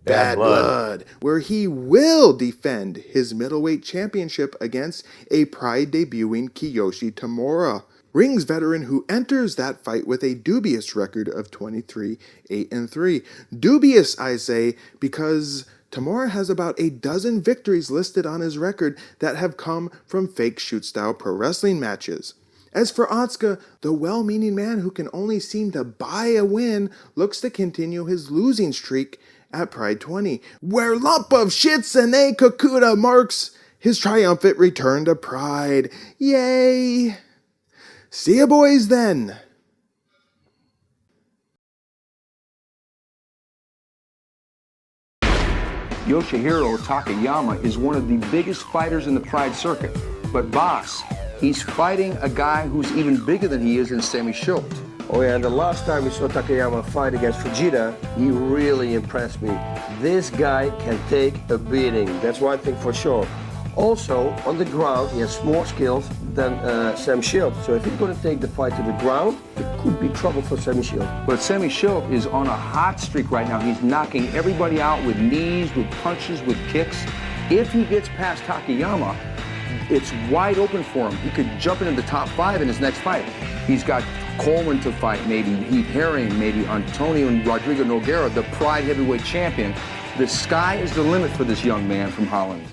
Bad Blood, where he will defend his middleweight championship against a Pride debuting Kiyoshi Tamura, Rings veteran who enters that fight with a dubious record of 23-8-3. Dubious, I say, because Tamura has about a dozen victories listed on his record that have come from fake shoot-style pro wrestling matches. As for Otsuka, the well-meaning man who can only seem to buy a win looks to continue his losing streak at Pride 20, where lump of Shitsune Kokuda marks his triumphant return to Pride. Yay! See ya boys then! Yoshihiro Takayama is one of the biggest fighters in the Pride circuit. But boss, he's fighting a guy who's even bigger than he is in Semmy Schilt. Oh yeah, and the last time we saw Takayama fight against Fujita, he really impressed me. This guy can take a beating, that's one thing for sure. Also, on the ground, he has more skills than Sam Schilt. So if he's going to take the fight to the ground, it could be trouble for Semmy Schilt. But Semmy Schilt is on a hot streak right now. He's knocking everybody out with knees, with punches, with kicks. If he gets past Takayama, it's wide open for him. He could jump into the top 5 in his next fight. He's got Coleman to fight, maybe Heath Herring, maybe Antonio and Rodrigo Nogueira, the Pride heavyweight champion. The sky is the limit for this young man from Holland.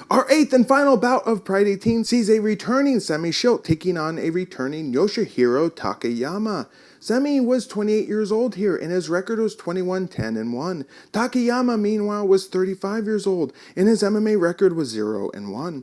Our 8th and final bout of Pride 18 sees a returning Semmy Schilt taking on a returning Yoshihiro Takayama. Semmy was 28 years old here, and his record was 21-10-1. Takayama, meanwhile, was 35 years old, and his MMA record was 0-1.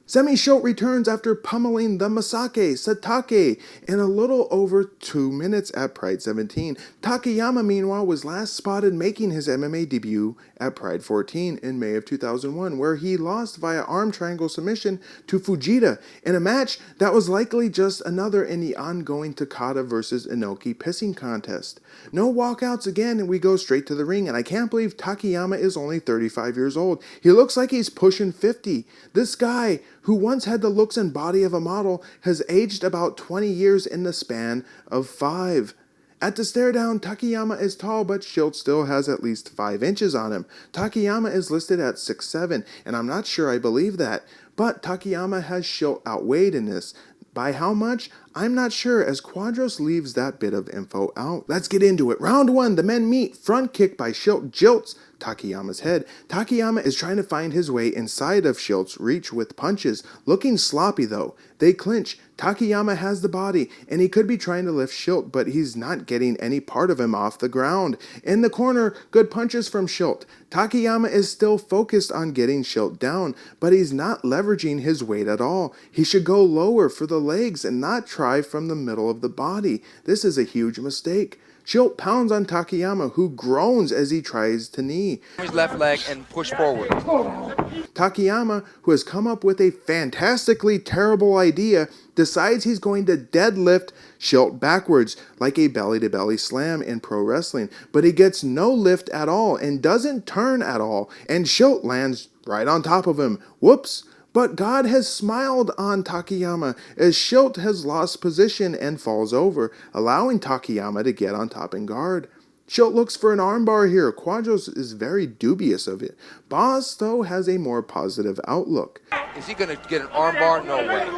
Semmy Schilt returns after pummeling the Masake Satake in a little over 2 minutes at Pride 17. Takayama, meanwhile, was last spotted making his MMA debut at Pride 14 in May of 2001, where he lost via arm triangle submission to Fujita in a match that was likely just another in the ongoing Takada versus Inoki pissing contest. No walkouts again, and we go straight to the ring, and I can't believe Takayama is only 35 years old. He looks like he's pushing 50. This guy, who once had the looks and body of a model, has aged about 20 years in the span of 5. At the stare down, Takayama is tall, but Schilt still has at least 5 inches on him. Takayama is listed at 6'7", and I'm not sure I believe that. But Takayama has Schilt outweighed in this. By how much? I'm not sure, as Quadros leaves that bit of info out. Let's get into it. Round 1, the men meet. Front kick by Schilt jilts Takayama's head. Takayama is trying to find his way inside of Schilt's reach with punches, looking sloppy though. They clinch. Takayama has the body, and he could be trying to lift Schilt, but he's not getting any part of him off the ground. In the corner, good punches from Schilt. Takayama is still focused on getting Schilt down, but he's not leveraging his weight at all. He should go lower for the legs and not try from the middle of the body. This is a huge mistake. Schilt pounds on Takayama, who groans as he tries to knee his left leg and push forward. Takayama, who has come up with a fantastically terrible idea, decides he's going to deadlift Schilt backwards like a belly-to-belly slam in pro wrestling, but he gets no lift at all and doesn't turn at all, and Schilt lands right on top of him. Whoops! But God has smiled on Takayama as Schilt has lost position and falls over, allowing Takayama to get on top and guard. Schilt looks for an armbar here. Quadros is very dubious of it. Boss, though, has a more positive outlook. Is he going to get an armbar? No way.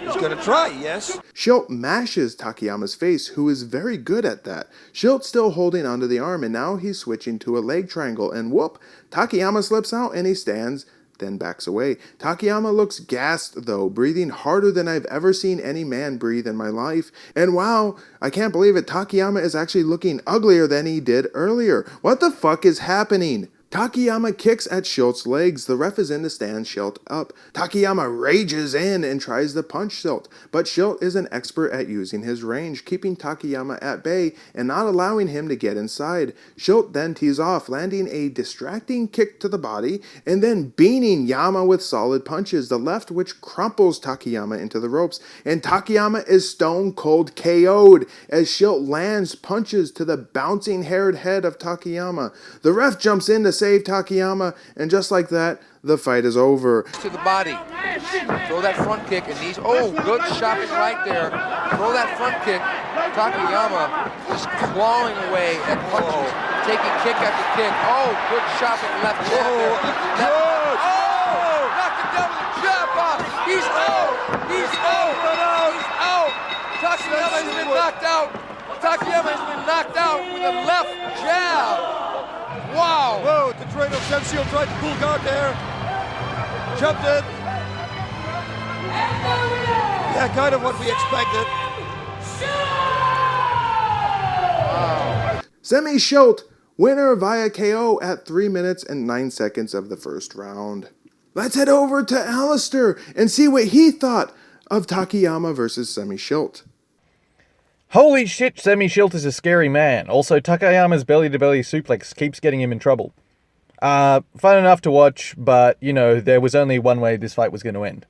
He's going to try, yes. Schilt mashes Takayama's face, who is very good at that. Schilt's still holding onto the arm, and now he's switching to a leg triangle, and whoop, Takayama slips out and he stands, then backs away. Takayama looks gassed though, breathing harder than I've ever seen any man breathe in my life. And wow, I can't believe it, Takayama is actually looking uglier than he did earlier. What the fuck is happening? Takayama kicks at Schilt's legs. The ref is in to stand Schilt up. Takayama rages in and tries to punch Schilt, but Schilt is an expert at using his range, keeping Takayama at bay and not allowing him to get inside. Schilt then tees off, landing a distracting kick to the body and then beaning Yama with solid punches, the left which crumples Takayama into the ropes, and Takayama is stone cold KO'd as Schilt lands punches to the bouncing haired head of Takayama. The ref jumps in to save Takayama, and just like that, the fight is over. To the body. Throw that front kick and these. Oh, good shopping right there. Throw that front kick. Takayama just clawing away at punches, taking kick after kick. Oh, good shopping left hand there. Oh, knocked him down with a jab off. He's out. He's out. He's out. Takayama has been knocked out. Takayama has been knocked out with a left jab. Wow! Whoa, the trainer of Semmy tried to pull guard there. Jumped in. Yeah, kind of what we expected. Wow. Semmy Schilt, winner via KO at 3 minutes and 9 seconds of the first round. Let's head over to Alistair and see what he thought of Takayama versus Semmy Schilt. Holy shit, Semmy Schilt is a scary man. Also, Takayama's belly-to-belly suplex keeps getting him in trouble. Fun enough to watch, but, you know, there was only one way this fight was going to end.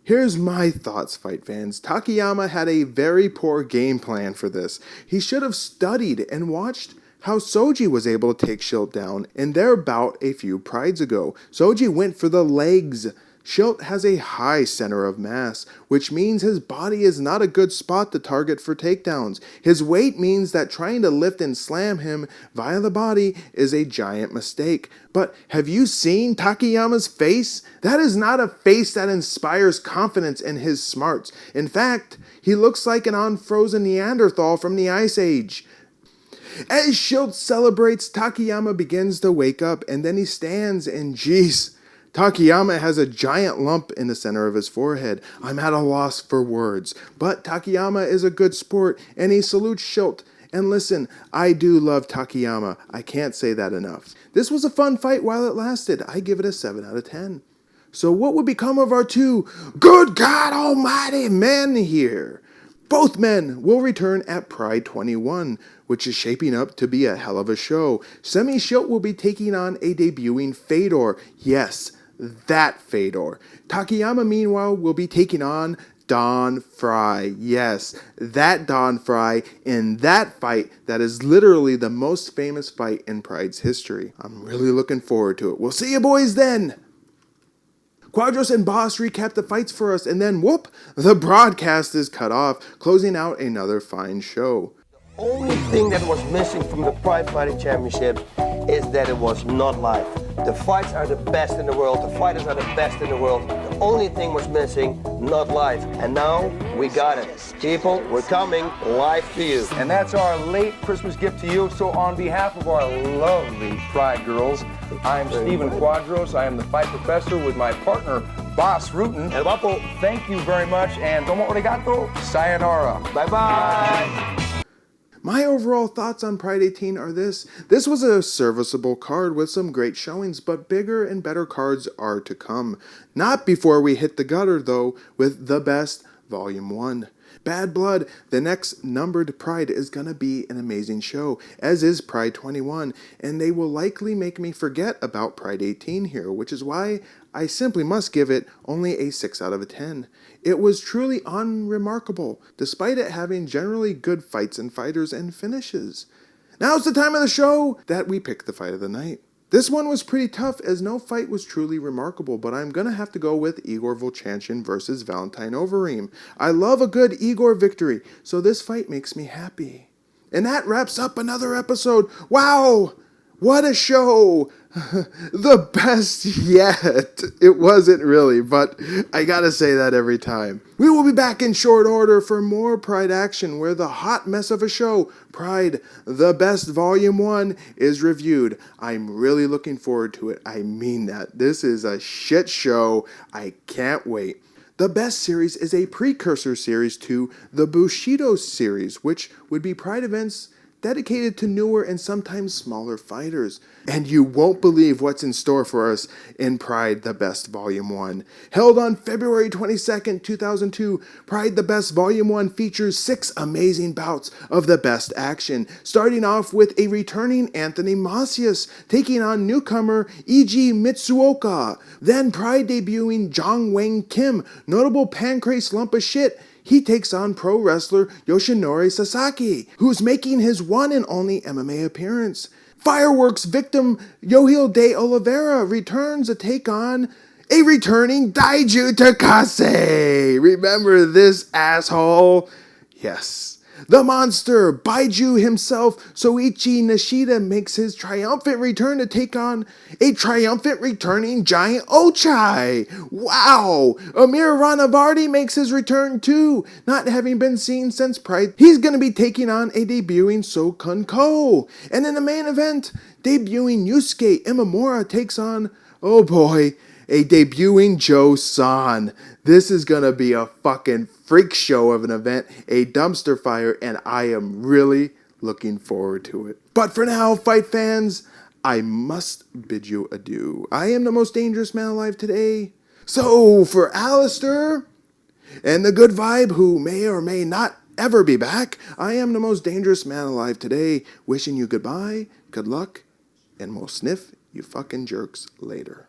Here's my thoughts, fight fans. Takayama had a very poor game plan for this. He should have studied and watched how Shoji was able to take Schilt down in their bout a few prides ago. Shoji went for the legs. Schilt has a high center of mass, which means his body is not a good spot to target for takedowns. His weight means that trying to lift and slam him via the body is a giant mistake. But have you seen Takayama's face? That is not a face that inspires confidence in his smarts. In fact, he looks like an unfrozen Neanderthal from the Ice Age. As Schilt celebrates, Takayama begins to wake up, and then he stands and jeez, Takayama has a giant lump in the center of his forehead. I'm at a loss for words. But Takayama is a good sport, and he salutes Schilt. And listen, I do love Takayama. I can't say that enough. This was a fun fight while it lasted. I give it a 7 out of 10. So what would become of our two good God Almighty men here? Both men will return at Pride 21, which is shaping up to be a hell of a show. Semmy Schilt will be taking on a debuting Fedor. Yes, that Fedor. Takayama, meanwhile, will be taking on Don Fry. Yes, that Don Fry in that fight that is literally the most famous fight in Pride's history. I'm really looking forward to it. We'll see you boys then. Quadros and Boss recap the fights for us, and then whoop, the broadcast is cut off, closing out another fine show. The only thing that was missing from the Pride Fighting Championship is that it was not live. The fights are the best in the world. The fighters are the best in the world. The only thing was missing, not live. And now we got it. People, we're coming live to you. And that's our late Christmas gift to you. So on behalf of our lovely Pride girls, I'm Stephen Quadros. I am the fight professor with my partner, Boss Rutan. El Vapo. Thank you very much, and domo arigato, sayonara. Bye-bye. My overall thoughts on Pride 18 are this. This was a serviceable card with some great showings, but bigger and better cards are to come. Not before we hit the gutter, though, with The Best Volume 1. Bad Blood, the next numbered Pride, is gonna be an amazing show, as is Pride 21, and they will likely make me forget about Pride 18 here, which is why I simply must give it only a 6 out of 10. It was truly unremarkable, despite it having generally good fights and fighters and finishes. Now's the time of the show that we pick the fight of the night. This one was pretty tough, as no fight was truly remarkable, but I'm gonna have to go with Igor Vovchanchyn versus Valentjin Overeem. I love a good Igor victory, so this fight makes me happy. And that wraps up another episode. Wow! What a show! The best yet. It wasn't really, but I gotta say that every time. We will be back in short order for more Pride action, where the hot mess of a show, Pride, The Best Volume 1, is reviewed. I'm really looking forward to it. I mean that. This is a shit show. I can't wait. The Best series is a precursor series to the Bushido series, which would be Pride events dedicated to newer and sometimes smaller fighters. And you won't believe what's in store for us in Pride The Best Volume 1. Held on February 22nd, 2002, Pride The Best Volume 1 features 6 amazing bouts of the best action, starting off with a returning Anthony Macias taking on newcomer Eiji Mitsuoka. Then Pride debuting Jong Wang Kim, notable pancrase lump of shit. He takes on pro wrestler Yoshinori Sasaki, who's making his one and only MMA appearance. Fireworks victim Yohil de Oliveira returns to take on a returning Daijiro Takase. Remember this asshole? Yes. The monster, Baiju himself, Soichi Nishida, makes his triumphant return to take on a triumphant returning Giant Ochai. Wow! Amir Ranavardi makes his return too, not having been seen since Pride. He's going to be taking on a debuting Sokun Ko. And in the main event, debuting Yusuke Imamura takes on, oh boy, a debuting Joe San. This is gonna be a fucking freak show of an event, a dumpster fire, and I am really looking forward to it. But for now, fight fans, I must bid you adieu. I am the most dangerous man alive today. So, for Alistair and the good vibe, who may or may not ever be back, I am the most dangerous man alive today, wishing you goodbye, good luck, and we'll sniff you fucking jerks later.